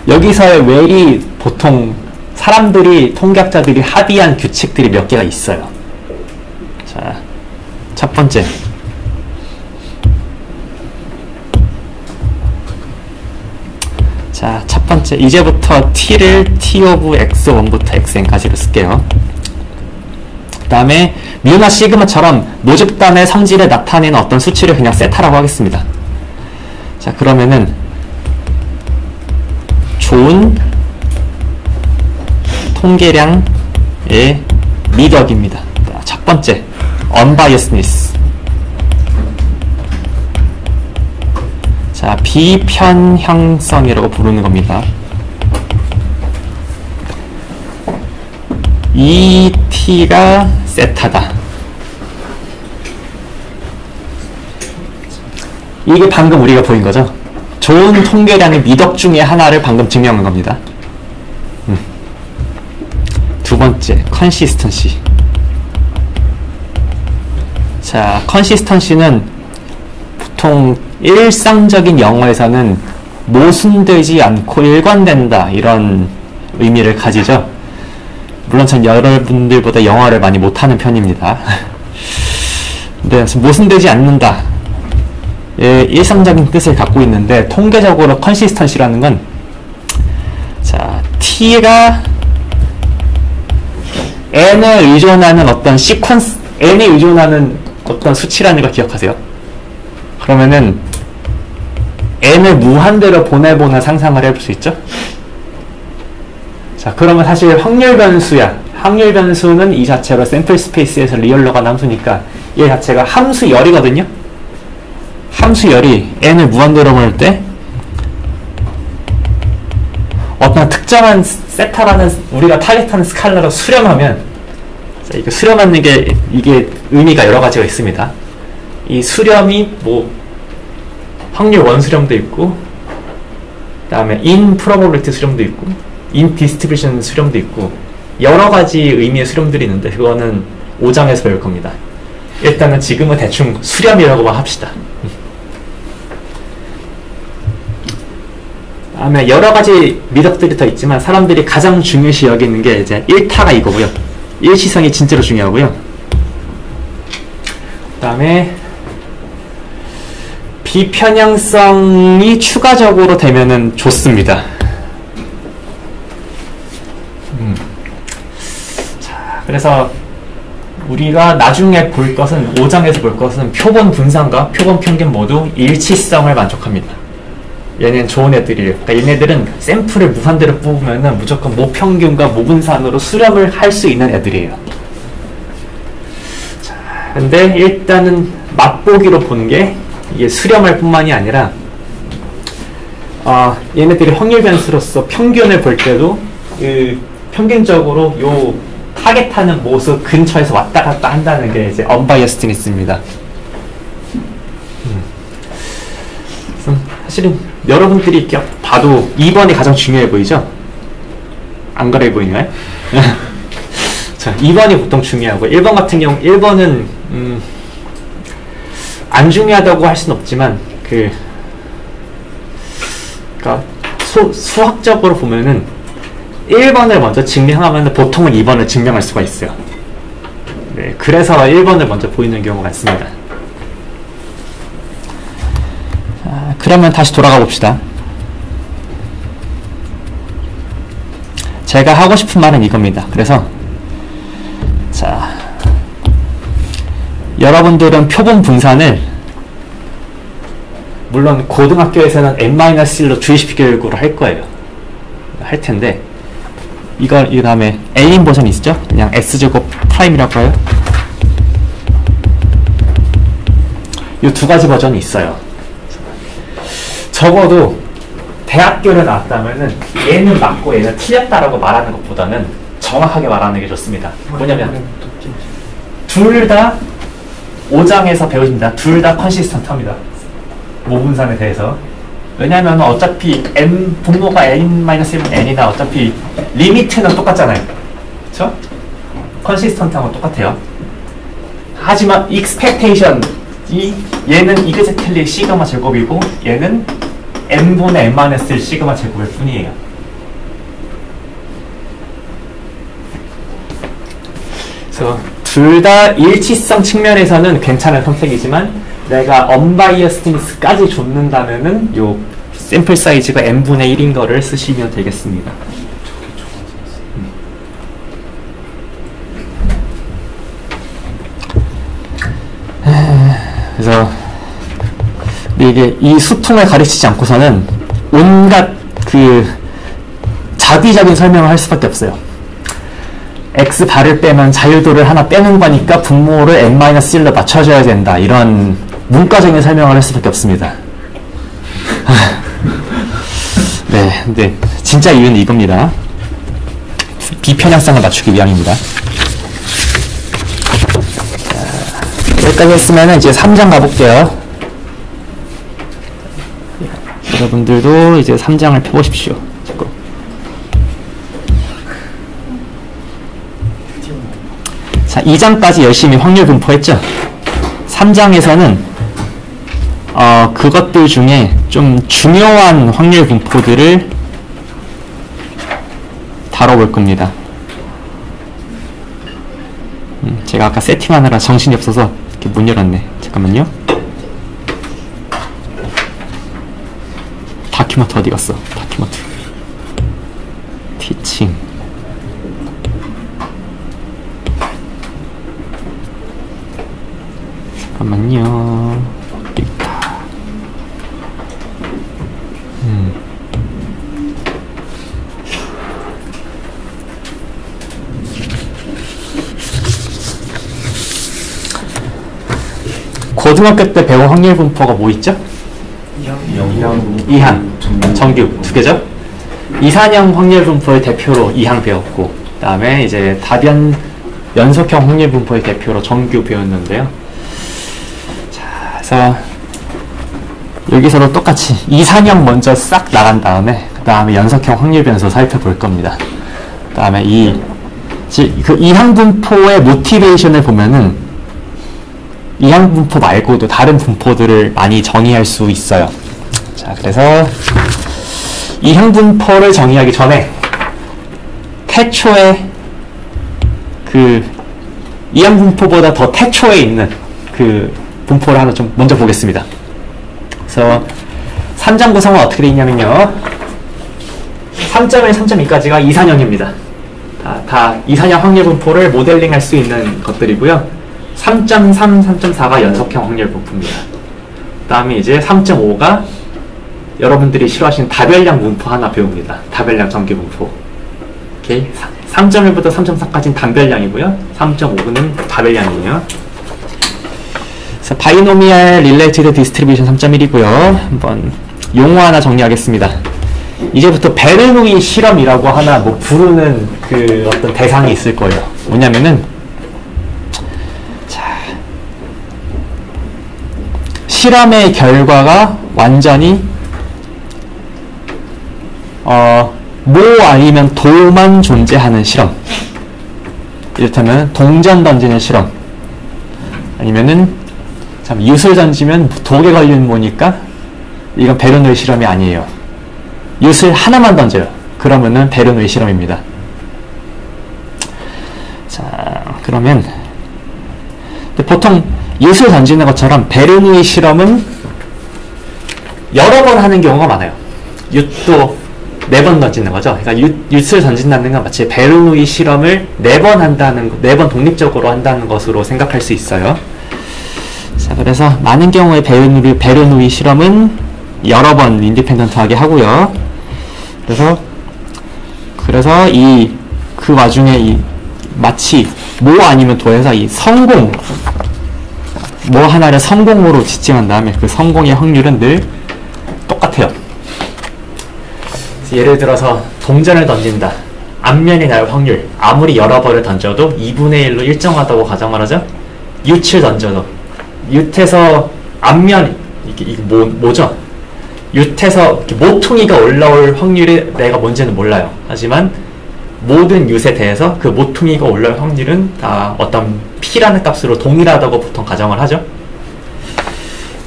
여기서의 where이 보통 사람들이 통계학자들이 합의한 규칙들이 몇 개가 있어요. 자, 첫 번째 이제부터 t를 t of x1부터 xn까지로 쓸게요. 그 다음에 뮤나 시그마처럼 모집단의 성질을 나타내는 어떤 수치를 그냥 세타라고 하겠습니다. 자, 그러면은 좋은 통계량의 미덕입니다. 첫 번째, unbiasedness. 자, 비편향성이라고 부르는 겁니다. 이 t가 세타다. 이게 방금 우리가 보인 거죠? 좋은 통계량의 미덕 중에 하나를 방금 증명한 겁니다. 두 번째, consistency. 자, consistency는 보통 일상적인 영어에서는 모순되지 않고 일관된다, 이런 의미를 가지죠. 물론 전 여러분들보다 영어를 많이 못하는 편입니다. 근데 모순되지 않는다, 예, 일상적인 뜻을 갖고 있는데 통계적으로 consistency라는 건 자, t가 n에 의존하는 어떤 시퀀스, n에 의존하는 어떤 수치라는 걸 기억하세요. 그러면은 n을 무한대로 보내보는 상상을 해볼 수 있죠. 자, 그러면 사실 확률 변수야. 확률 변수는 이 자체로 샘플 스페이스에서 리얼 로가 함수니까 얘 자체가 함수 열이거든요. 함수 열이 n을 무한대로 보낼 때 어떤 특정한 세타라는 우리가 타겟하는 스칼라로 수렴하면, 자, 이게 수렴하는 게 이게 의미가 여러 가지가 있습니다. 이 수렴이 뭐 확률 원수렴도 있고, 그다음에 in probability 수렴도 있고, in distribution 수렴도 있고, 여러 가지 의미의 수렴들이 있는데 그거는 5장에서 배울 겁니다. 일단은 지금은 대충 수렴이라고만 합시다. 다음에 여러 가지 미덕들이 더 있지만 사람들이 가장 중요시 여기는 게 이제 일타가 이거고요. 일치성이 진짜로 중요하고요. 그다음에 비편향성이 추가적으로 되면은 좋습니다. 자, 그래서 우리가 나중에 볼 것은 5장에서 볼 것은 표본 분산과 표본 평균 모두 일치성을 만족합니다. 얘는 좋은 애들이에요. 그러니까 얘네들은 샘플을 무한대로 뽑으면은 무조건 모평균과 모분산으로 수렴을 할 수 있는 애들이에요. 자, 근데 일단은 맛보기로 보는 게 이게 수렴할 뿐만이 아니라 얘네들이 확률 변수로서 평균을 볼 때도 평균적으로 요 타겟하는 모습 근처에서 왔다 갔다 한다는 게 이제 언바이어스드니스입니다. 사실은 여러분들이 이렇게 봐도 2번이 가장 중요해 보이죠? 안 그래 보이나요? 자, 2번이 보통 중요하고 1번 같은 경우 1번은 안 중요하다고 할 수는 없지만 그러니까 수학적으로 보면은 1번을 먼저 증명하면 보통은 2번을 증명할 수가 있어요. 네, 그래서 1번을 먼저 보이는 경우가 많습니다. 자, 그러면 다시 돌아가 봅시다. 제가 하고 싶은 말은 이겁니다. 그래서 자, 여러분들은 표본 분산을 물론 고등학교에서는 n-1로 주입식 교육으로 할 거예요. 할 텐데 이 다음에 A인 버전이 있죠? 그냥 S제곱 프라임이라고 해요. 이 두 가지 버전이 있어요. 적어도 대학교를 나왔다면은 얘는 맞고 얘는 틀렸다라고 말하는 것보다는 정확하게 말하는 게 좋습니다. 뭐냐면 둘 다 5장에서 배우십니다. 둘 다 컨시스턴트합니다. 모분산에 대해서. 왜냐면 어차피 n 분모가 n-1은 n이나 어차피 리미트는 똑같잖아요. 그쵸? 컨시스턴트한 건 똑같아요. 하지만 expectation이 얘는 이그제틀리 시그마 제곱이고 얘는 n분의 n-1 시그마 제곱일 뿐이에요. 그래서 둘 다 일치성 측면에서는 괜찮은 선택이지만 내가 언바이어스드니스까지 줬는다면은 요 샘플 사이즈가 n분의 1인 거를 쓰시면 되겠습니다. 그래서 이게 이 수통을 가르치지 않고서는 온갖 자비적인 설명을 할 수밖에 없어요. x 발을 빼면 자유도를 하나 빼는 거니까 분모를 n-1로 맞춰줘야 된다. 이런 문과적인 설명을 할 수밖에 없습니다. 네, 근데 진짜 이유는 이겁니다. 비편향성을 맞추기 위함입니다. 자, 여기까지 했으면 이제 3장 가볼게요. 여러분들도 이제 3장을 펴보십시오. 자, 2장까지 열심히 확률 분포했죠? 3장에서는 그것들 중에 좀 중요한 확률 분포들을 다뤄볼 겁니다. 제가 아까 세팅하느라 정신이 없어서 이렇게 못 열었네. 잠깐만요. 다큐먼트 어디 갔어? 다큐먼트. 티칭. 잠깐만요. 있다. 고등학교 때 배운 확률 분포가 뭐 있죠? 이항, 정규 두 개죠? 이산형 확률 분포의 대표로 이항 배웠고, 그 다음에 이제 다변 연속형 확률 분포의 대표로 정규 배웠는데요. 자, 그래서 여기서도 똑같이 이산형 먼저 싹 나간 다음에 그 다음에 연속형 확률 변수 살펴볼 겁니다. 그 다음에 그 이항 분포의 모티베이션을 보면은 이항 분포 말고도 다른 분포들을 많이 정의할 수 있어요. 자, 그래서 이항 분포를 정의하기 전에 태초에 그 이항 분포보다 더 태초에 있는 그 분포를 하나 좀 먼저 보겠습니다. 그래서 3점 구성은 어떻게 되어 있냐면요. 3.1, 3.2까지가 이산형입니다. 다 이산형 확률 분포를 모델링 할 수 있는 것들이고요. 3.3, 3.4가 연속형 확률 분포입니다. 그 다음에 이제 3.5가 여러분들이 싫어하시는 다별량 분포 하나 배웁니다. 다별량 전개 분포. 오케이. 3.1부터 3.4까지는 단별량이고요. 3.5는 다별량이에요. 그래서 바이노미얼 릴레이티드 디스트리뷰션 3.1이고요. 한번 용어 하나 정리하겠습니다. 이제부터 베르누이 실험이라고 하나 뭐 부르는 그 어떤 대상이 있을 거예요. 뭐냐면은 자, 실험의 결과가 완전히 모 아니면 도만 존재하는 실험. 이를테면 동전 던지는 실험. 아니면은 참 윷을 던지면 독에 걸리는 뭐니까 이건 베르누이 실험이 아니에요. 윷을 하나만 던져요. 그러면은 베르누이 실험입니다. 자, 그러면 보통 윷을 던지는 것처럼 베르누이 실험은 여러 번 하는 경우가 많아요. 윷도 4번 던지는 거죠. 그러니까 윷을 던진다는 건 마치 베르누이 실험을 4번 한다는, 4번 독립적으로 한다는 것으로 생각할 수 있어요. 자, 그래서 많은 경우에 베르누이 실험은 여러 번 인디펜던트하게 하고요. 그래서 그 와중에 마치 모 아니면 도에서 이 성공, 뭐 하나를 성공으로 지칭한 다음에 그 성공의 확률은 늘 똑같아요. 예를 들어서 동전을 던진다. 앞면이 나올 확률, 아무리 여러 번을 던져도 2분의 1로 일정하다고 가정을 하죠. 윷을 던져도 윷에서 앞면 이게 뭐죠? 윷에서 모퉁이가 올라올 확률이 내가 뭔지는 몰라요. 하지만 모든 윷에 대해서 그 모퉁이가 올라올 확률은 다 어떤 P라는 값으로 동일하다고 보통 가정을 하죠.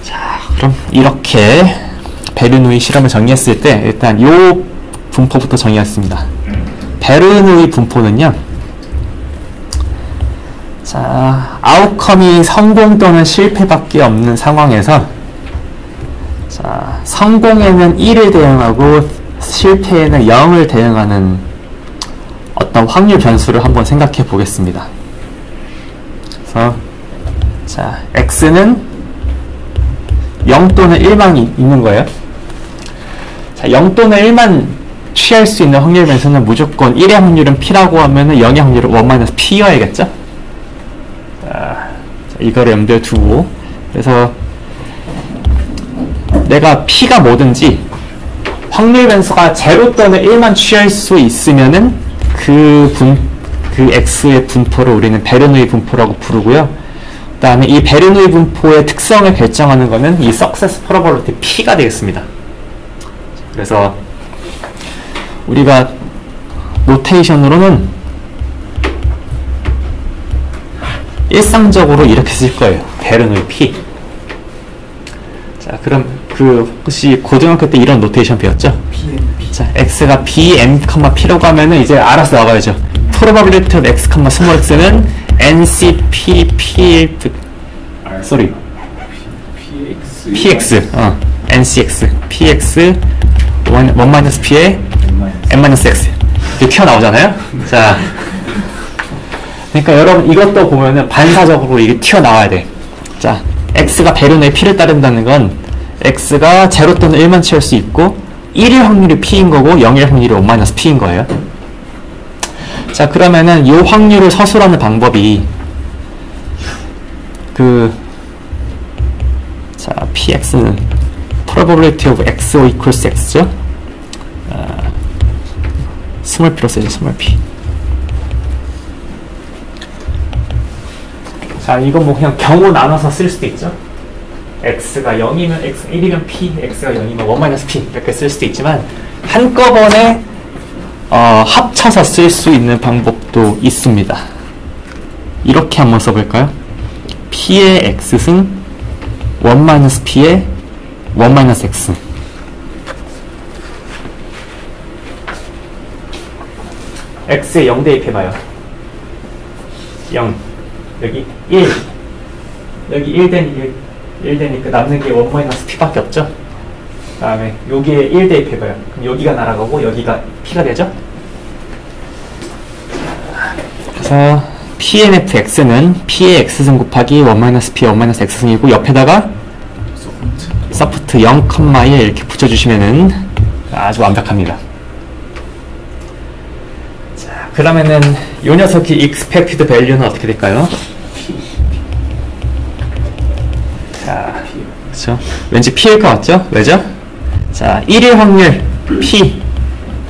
자, 그럼 이렇게 베르누이 실험을 정리했을 때 일단 요 분포부터 정의했습니다. 베르누이 분포는요. 자, 아웃컴이 성공 또는 실패밖에 없는 상황에서 자, 성공에는 1을 대응하고 실패에는 0을 대응하는 어떤 확률 변수를 한번 생각해 보겠습니다. 그래서 자, x는 0 또는 1만 있는 거예요. 자, 0 또는 1만 취할 수 있는 확률 변수는 무조건 1의 확률은 P라고 하면은 0의 확률은 1-P여야겠죠? 자, 이거를 염두에 두고, 그래서 내가 P가 뭐든지 확률 변수가 0 또는 1만 취할 수 있으면은 그 X의 분포를 우리는 베르누이 분포라고 부르고요. 그 다음에 이 베르누이 분포의 특성을 결정하는 거는 이 Success Probability P가 되겠습니다. 그래서 우리가 노테이션으로는 일상적으로 이렇게 쓸 거예요. 베르누이 P. 자, 그럼 혹시 고등학교 때 이런 노테이션 배웠죠? 자, X가 BM, P라고 하면은 이제 알아서 나가야죠. Probability of X, small x는 NCP, PX, NCX, PX, 1-P에 N-X. 이렇게 튀어나오잖아요? 자, 그러니까 여러분 이것도 보면은 반사적으로 이게 튀어나와야 돼. 자, X가 베르누이 P를 따른다는 건 X가 0 또는 1만 취할 수 있고 1일 확률이 P인 거고 0일 확률이 1-P인 거예요. 자, 그러면은 이 확률을 서술하는 방법이 px는 probability of x equals x죠. 스몰 p로 쓰죠. 스몰 p. 자, 이건 뭐 그냥 경우 나눠서 쓸 수도 있죠. x가 0이면 x, 1이면 p, x가 0이면 1-p 이렇게 쓸 수도 있지만 한꺼번에 합쳐서 쓸 수 있는 방법도 있습니다. 이렇게 한번 써볼까요? p의 x승 1-p의 1-x. x에 0 대입해봐요. 0. 여기 1. 여기 1 되니 1 되니까 남는 게 1-p밖에 없죠? 그 다음에 여기에 1 대입해봐요. 그럼 여기가 날아가고 여기가 p가 되죠? 그래서 pnfx는 p의 x승 곱하기 1-p, 1-x승이고 옆에다가 soft 0,1 이렇게 붙여주시면은 아주 완벽합니다. 자, 그러면은 요 녀석이 expected value는 어떻게 될까요? 자, 그쵸? 왠지 p일 것 같죠? 왜죠? 자, 1일 확률 p,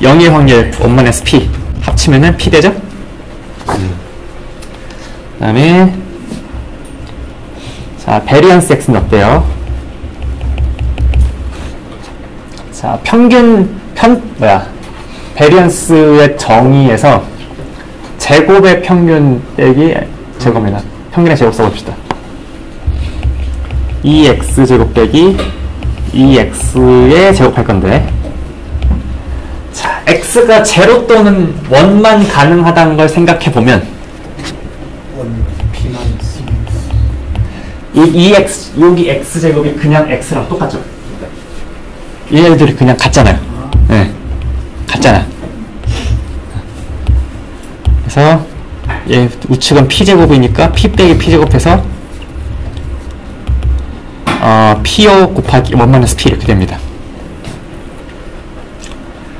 0일 확률 1-p 합치면은 p 되죠? 그 다음에 자, variance x는 어때요? 자, variance의 정의에서 제곱의 평균 빼기 제곱입니다. 평균의 제곱 써봅시다. 2x 제곱 빼기 2x의 제곱할 건데, 자, x가 제로 또는 1만 가능하다는 걸 생각해 보면 이 2x 여기 x 제곱이 그냥 x랑 똑같죠? 얘네들이 그냥 같잖아요. 네, 같잖아. 그래서 얘 우측은 p제곱이니까 p 빼기 p제곱해서 p5 곱하기 1-p 이렇게 됩니다.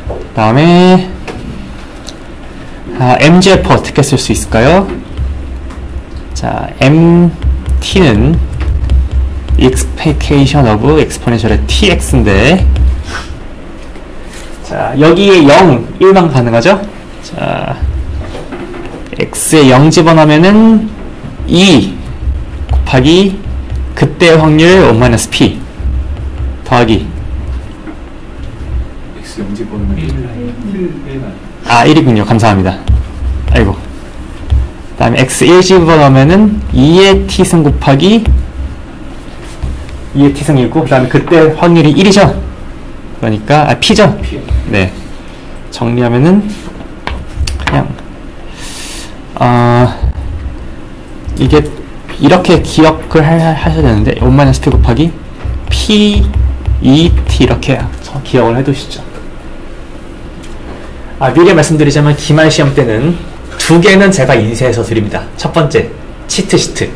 그 다음에 mgf 어떻게 쓸 수 있을까요? 자, mt는 expectation of exponential의 tx인데, 자, 여기에 0, 1만 가능하죠? 자, x에 0 집어넣으면은 2 곱하기 그때의 확률 1-p 더하기 x 0 집어넣으면 1 1이군요. 감사합니다. 아이고. 그 다음에 x 1 집어넣으면은 2의 t승 곱하기 2의 t승이고, 그 다음에 그때 확률이 1이죠? 그러니까, p죠? 네. 정리하면은, 그냥, 이게, 이렇게 기억을 하셔야 되는데, 1-p 곱하기 p, 2t 이렇게 기억을 해두시죠. 미리 말씀드리자면, 기말 시험 때는 두 개는 제가 인쇄해서 드립니다. 첫 번째, 치트시트.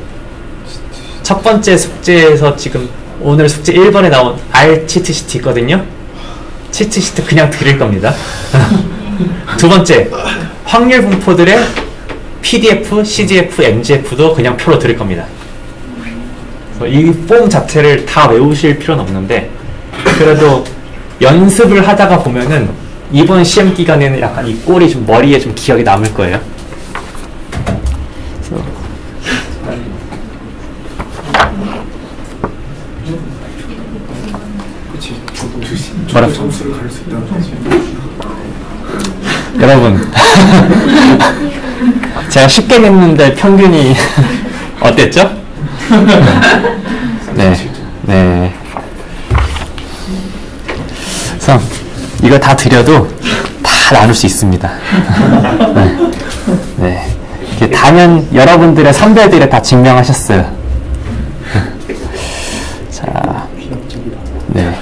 첫 번째 숙제에서 지금 오늘 숙제 1번에 나온 R 치트시트 있거든요. 치트시트 그냥 드릴 겁니다. 두 번째, 확률 분포들의 PDF, CGF, MGF도 그냥 표로 드릴 겁니다. 이 폼 자체를 다 외우실 필요는 없는데, 그래도 연습을 하다가 보면은 이번 시험 기간에는 약간 이 꼴이 좀 머리에 좀 기억이 남을 거예요. 뭐라고? 점수를 가릴 수 있다는 거지. 여러분, 제가 쉽게 냈는데 평균이 어땠죠? 네, 네. 그래서 이거 다 드려도 다 나눌 수 있습니다. 네, 네. 이렇게 다면 여러분들의 선배들에 다 증명하셨어요. 자, 네.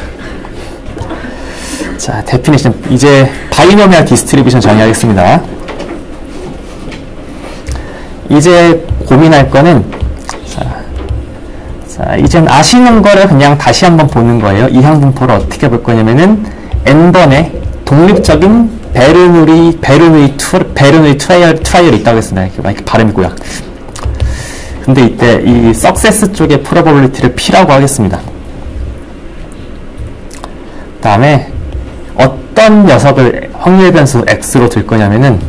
자, 데피니션. 이제 바이노미얼 디스트리뷰션 정의하겠습니다. 이제 고민할 거는, 자, 이제 아시는 거를 그냥 다시 한번 보는 거예요. 이 항분포를 어떻게 볼 거냐면은 n번의 독립적인 베르누이 트라이얼이 있다고 했습니다. 이렇게 발음이 고요. 근데 이때 이 석세스 쪽의 프로버빌리티를 P라고 하겠습니다. 다음에 어떤 녀석을 확률 변수 x로 둘 거냐면은,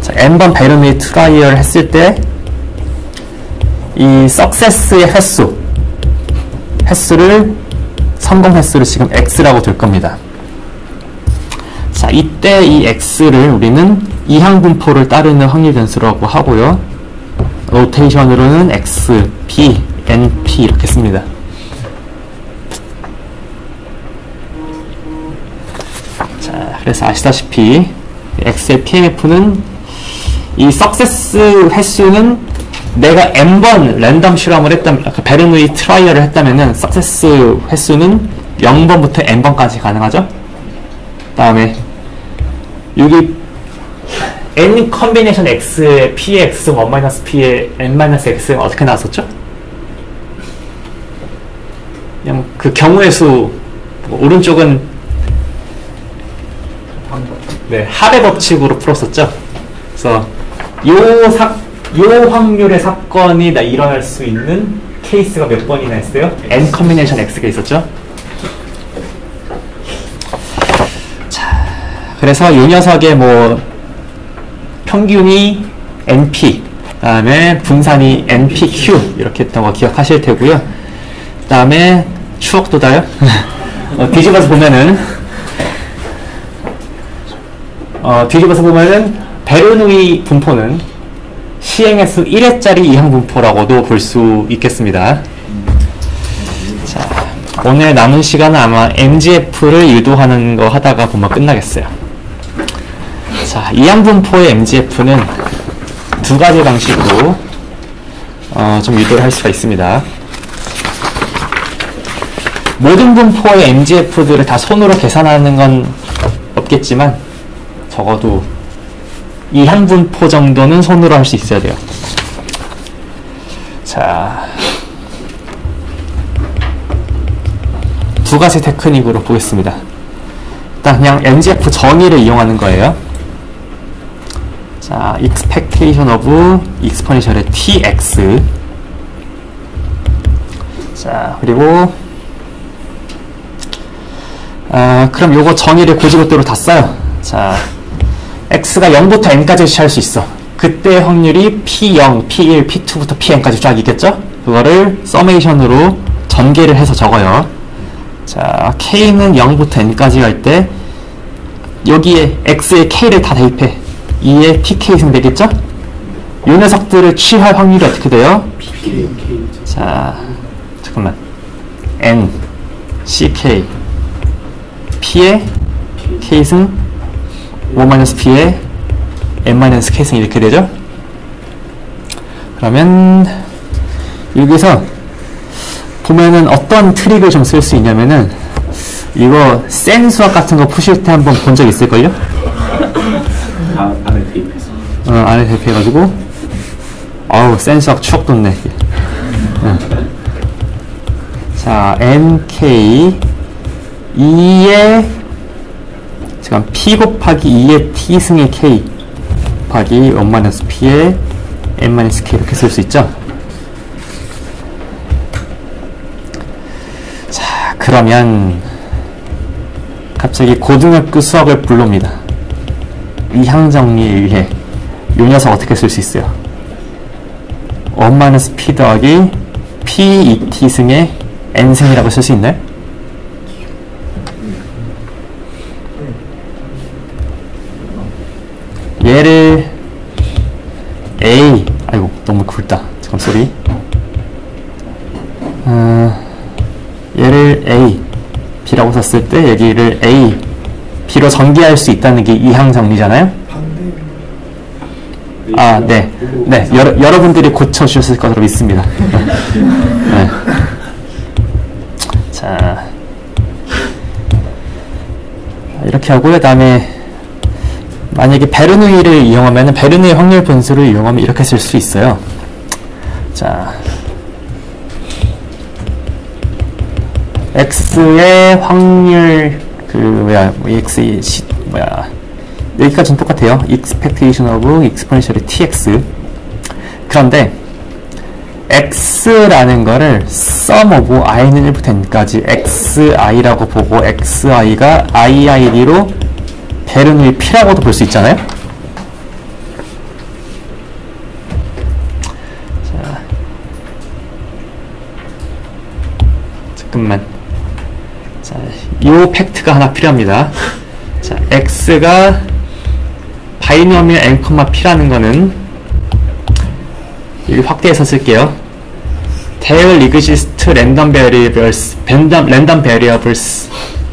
자, n번 베르누이 트라이얼을 했을 때 이 석세스의 횟수를 성공 횟수를 지금 x라고 둘 겁니다. 자, 이때 이 x를 우리는 이항 분포를 따르는 확률 변수라고 하고요. 로테이션으로는 x, p, np 이렇게 씁니다. 자, 그래서 아시다시피 x의 pmf는 이 석세스 횟수는 내가 n번 랜덤 실험을 했다면, 베르누이 트라이얼을 했다면은 석세스 횟수는 0번부터 n번까지 가능하죠. 다음에 여기 n 컨비네이션 x의 p의 x, 1-p의 n-x는 어떻게 나왔었죠? 그냥 그 경우의 수, 오른쪽은 네, 합의 법칙으로 풀었었죠. 그래서 요 확률의 사건이 일어날 수 있는 케이스가 몇 번이나 있어요? n 컨비네이션 x가 있었죠. 자, 그래서 이 녀석의 뭐 평균이 np, 그다음에 분산이 npq 이렇게 했던 거 기억하실 테고요. 그다음에 추억 돋아요. 뒤집어서 보면은 베르누이 분포는 시행횟수 1회짜리 이항 분포라고도 볼 수 있겠습니다. 자, 오늘 남은 시간은 아마 MGF를 유도하는 거 하다가 보면 끝나겠어요. 자, 이항 분포의 MGF는 두 가지 방식으로 좀 유도를 할 수가 있습니다. 모든 분포의 MGF들을 다 손으로 계산하는 건 없겠지만 적어도 이항 분포 정도는 손으로 할 수 있어야 돼요. 자, 두 가지 테크닉으로 보겠습니다. 일단 그냥 MGF 정의를 이용하는 거예요. 자, expectation of exponential의 tx. 자, 그리고 그럼 요거 정의를 고지고대로 다 써요. 자, x가 0부터 n까지 취할 수 있어. 그때 확률이 p0, p1, p2부터 pn까지 쫙 있겠죠? 그거를 서메이션으로 전개를 해서 적어요. 자, k는 0부터 n까지 갈 때 여기에 x의 k를 다 대입해. 2의 pk승 되겠죠? 이 녀석들을 취할 확률이 어떻게 돼요? PK. 자, 잠깐만. n, ck, p의 k승 5-p의 n-k승 이렇게 되죠? 그러면 여기서 보면은 어떤 트릭을 좀 쓸 수 있냐면은 이거 센 수학 같은 거 푸실 때 한번 본 적 있을걸요? 안에 대입해서. 안에 대입해가지고 아우 센 수학 추억 돋네. 자, nk 2의 지금 p 곱하기 2의 t승의 k 곱하기 1-p의 n-k 이렇게 쓸 수 있죠. 자, 그러면 갑자기 고등학교 수학을 불러옵니다. 이항 정리에 의해 이 녀석 어떻게 쓸 수 있어요? 1-p 더하기 p 2t승의 n승이라고 쓸 수 있나요? 얘를 A, 아이고 너무 굵다. 잠깐 쏘리. 얘를 A, B라고 썼을 때 여기를 A, B로 전개할 수 있다는 게 이항 정리잖아요. 아, 네, 네, 여러분들이 고쳐주셨을 것으로 믿습니다. 네. 자, 이렇게 하고요. 다음에 만약에 베르누이를 이용하면 베르누이 확률 분수를 이용하면 이렇게 쓸 수 있어요. 자, x의 확률 x의 여기까지는 똑같아요. expectation of exponential tx. 그런데 x라는 거를 sum of i는 1부터 n까지 xi라고 보고 xi가 iid로 베르누이 p라고도 볼 수 있잖아요. 자, 잠깐만. 자, 요 팩트가 하나 필요합니다. 자, x가 바이노미얼 n, p라는 거는 여기 확대해서 쓸게요. There exist random variables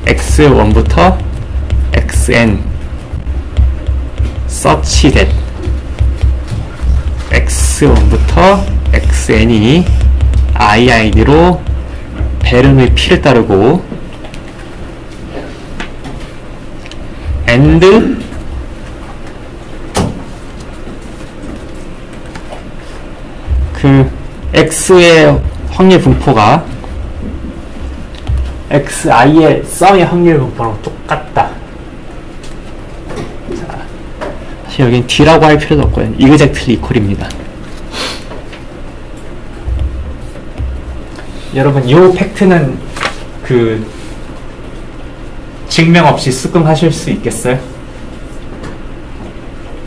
x1부터 xn such that x1부터 xn이 iid로 베르누이 p를 따르고 and 그 x의 확률 분포가 xi의 썸의 확률 분포랑 똑같다. 자, 사실 여긴 d라고 할 필요도 없고요. exactly equal입니다. 여러분, 이 팩트는 그 증명 없이 수긍하실 수 있겠어요?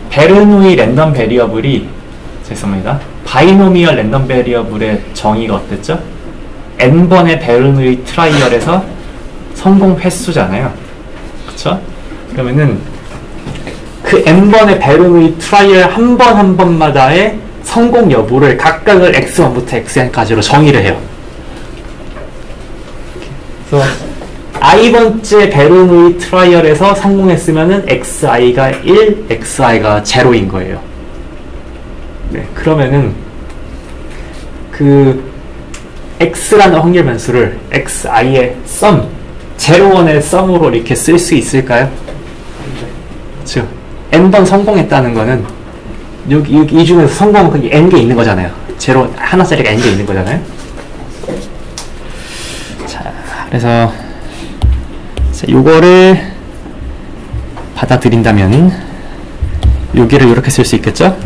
베르누이 랜덤 베리어블이 죄송합니다. 바이노미얼 랜덤 베리어블의 정의가 어땠죠? n번의 베르누이 트라이얼에서 성공 횟수잖아요. 그쵸? 그러면은 그 n번의 베르누이 트라이얼 한 번 한 번마다의 성공 여부를 각각을 x1부터 xn까지로 정의를 해요. 그래서 i번째 베르누이 트라이얼에서 성공했으면은 xi가 1, xi가 0인 거예요. 네, 그러면은 그 x라는 확률 변수를 xi의 sum, 0, 1의 sum으로 이렇게 쓸 수 있을까요? 즉 n번 성공했다는 거는 여기 이 중에서 성공은 n개 있는 거잖아요. 0, 하나짜리가 n개 있는 거잖아요. 자, 그래서 요거를 받아들인다면 여기를 이렇게 쓸 수 있겠죠?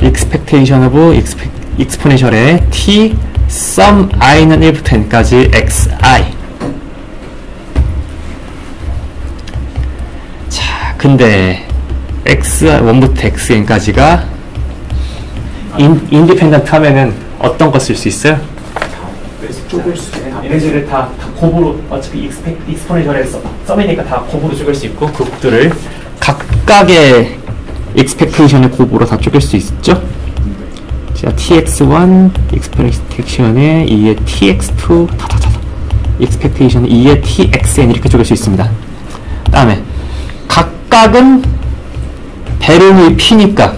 expectation of exponential의 t sum i는 1부터 n까지 xi. 자, 근데 x1부터 xn까지가 independent 하면은 어떤 거 쓸 수 있어요? 쪼갤 수 있다. 얘네들을 다 곱으로, 어차피 exponential에서 썸이니까 다 곱으로 쪼갤 수 있고, 그것들을 각각의 expectation의 곱으로 다 쪼갤 수 있죠? 자, tx1 expectation에 2의 tx2 expectation 2의 txn 이렇게 쪼갤 수 있습니다. 그 다음에 각각은 베르누이 p니까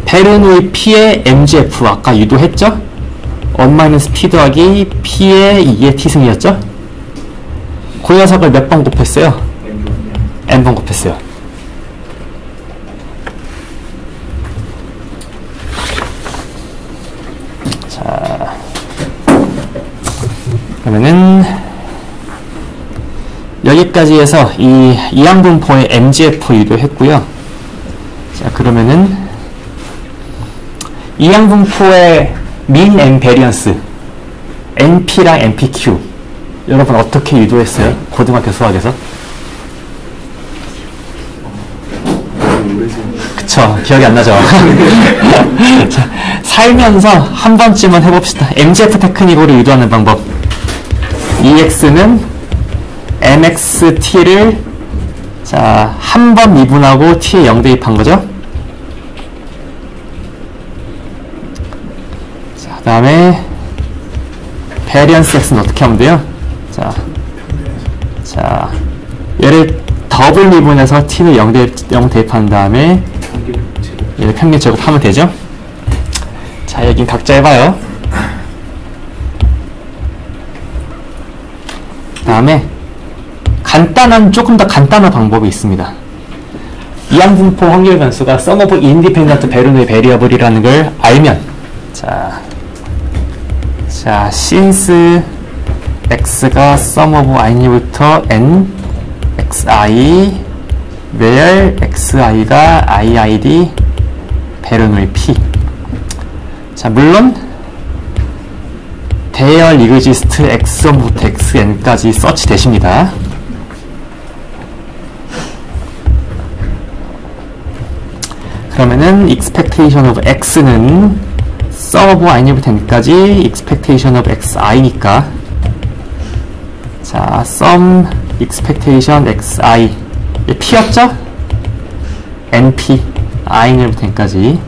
베르누이 p의 mgf 아까 유도했죠? 1-p 더하기 p의 2의 t승이었죠? 그 녀석을 몇 번 곱했어요? n번 곱했어요. 자, 그러면은 여기까지 해서 이 이항분포의 mgf 유도했고요. 자, 그러면은 이항분포의 mean and variance np랑 npq 여러분 어떻게 유도했어요? 고등학교 수학에서? 그쵸, 기억이 안 나죠? 자, 살면서 한 번쯤은 해봅시다. mgf 테크닉으로 유도하는 방법. ex는 mxt를 자, 한 번 미분하고 t에 0 대입한 거죠? 자, 그 다음에 variance x는 어떻게 하면 돼요? 자, 얘를 더블 미분해서 t를 0 대입한 다음에 얘를 평균 제곱하면 되죠? 자, 여긴 각자 해봐요. 그 다음에 조금 더 간단한 방법이 있습니다. 이항분포 확률 변수가 sum of independent 베르누이 variable이라는 걸 알면 자, since x가 sum of i부터 n xi where xi가 iid 베르노이 P. 자, 물론 대열 이그지스트 x1부터 xn까지 서치 되십니다. 그러면은 expectation of x는 sum of i부터 n까지 expectation of xi니까, 자, sum expectation xi p였죠? np i부터 n까지.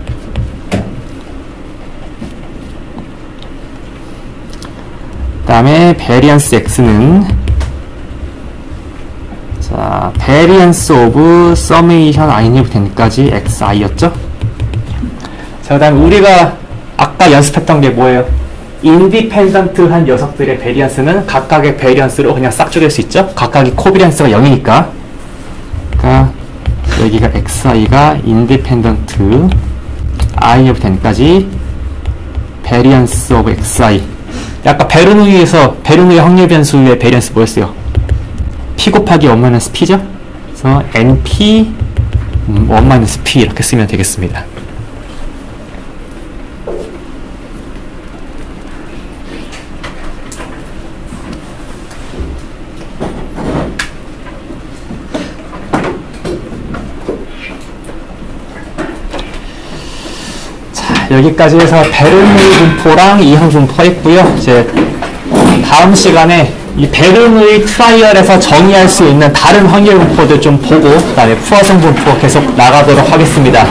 그 다음에 variance x는, 자, variance of summation i부터 n까지 xi였죠? 자, 그 다음에 우리가 아까 연습했던 게 뭐예요? 인디펜던트한 녀석들의 베리언스는 각각의 베리언스로 그냥 싹 줄일 수 있죠? 각각의 코비리언스가 0이니까. 그러니까 여기가 xi가 인디펜던트 i부터 n까지 베리언스 오브 xi. 아까 베르누이에서 베르누이 확률 변수의 베리언스 뭐였어요? p 곱하기 1-p죠? 그래서 np 1-p 이렇게 쓰면 되겠습니다. 여기까지 해서 베르누이 분포랑 이항 분포가 있고요. 이제 다음 시간에 이 베르누이 트라이얼에서 정의할 수 있는 다른 확률 분포들 좀 보고 그다음에 푸어성 분포 계속 나가도록 하겠습니다.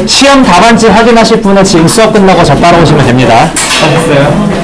시험 답안지 확인하실 분은 지금 수업 끝나고 저 따라오시면 됩니다. 수고하셨어요.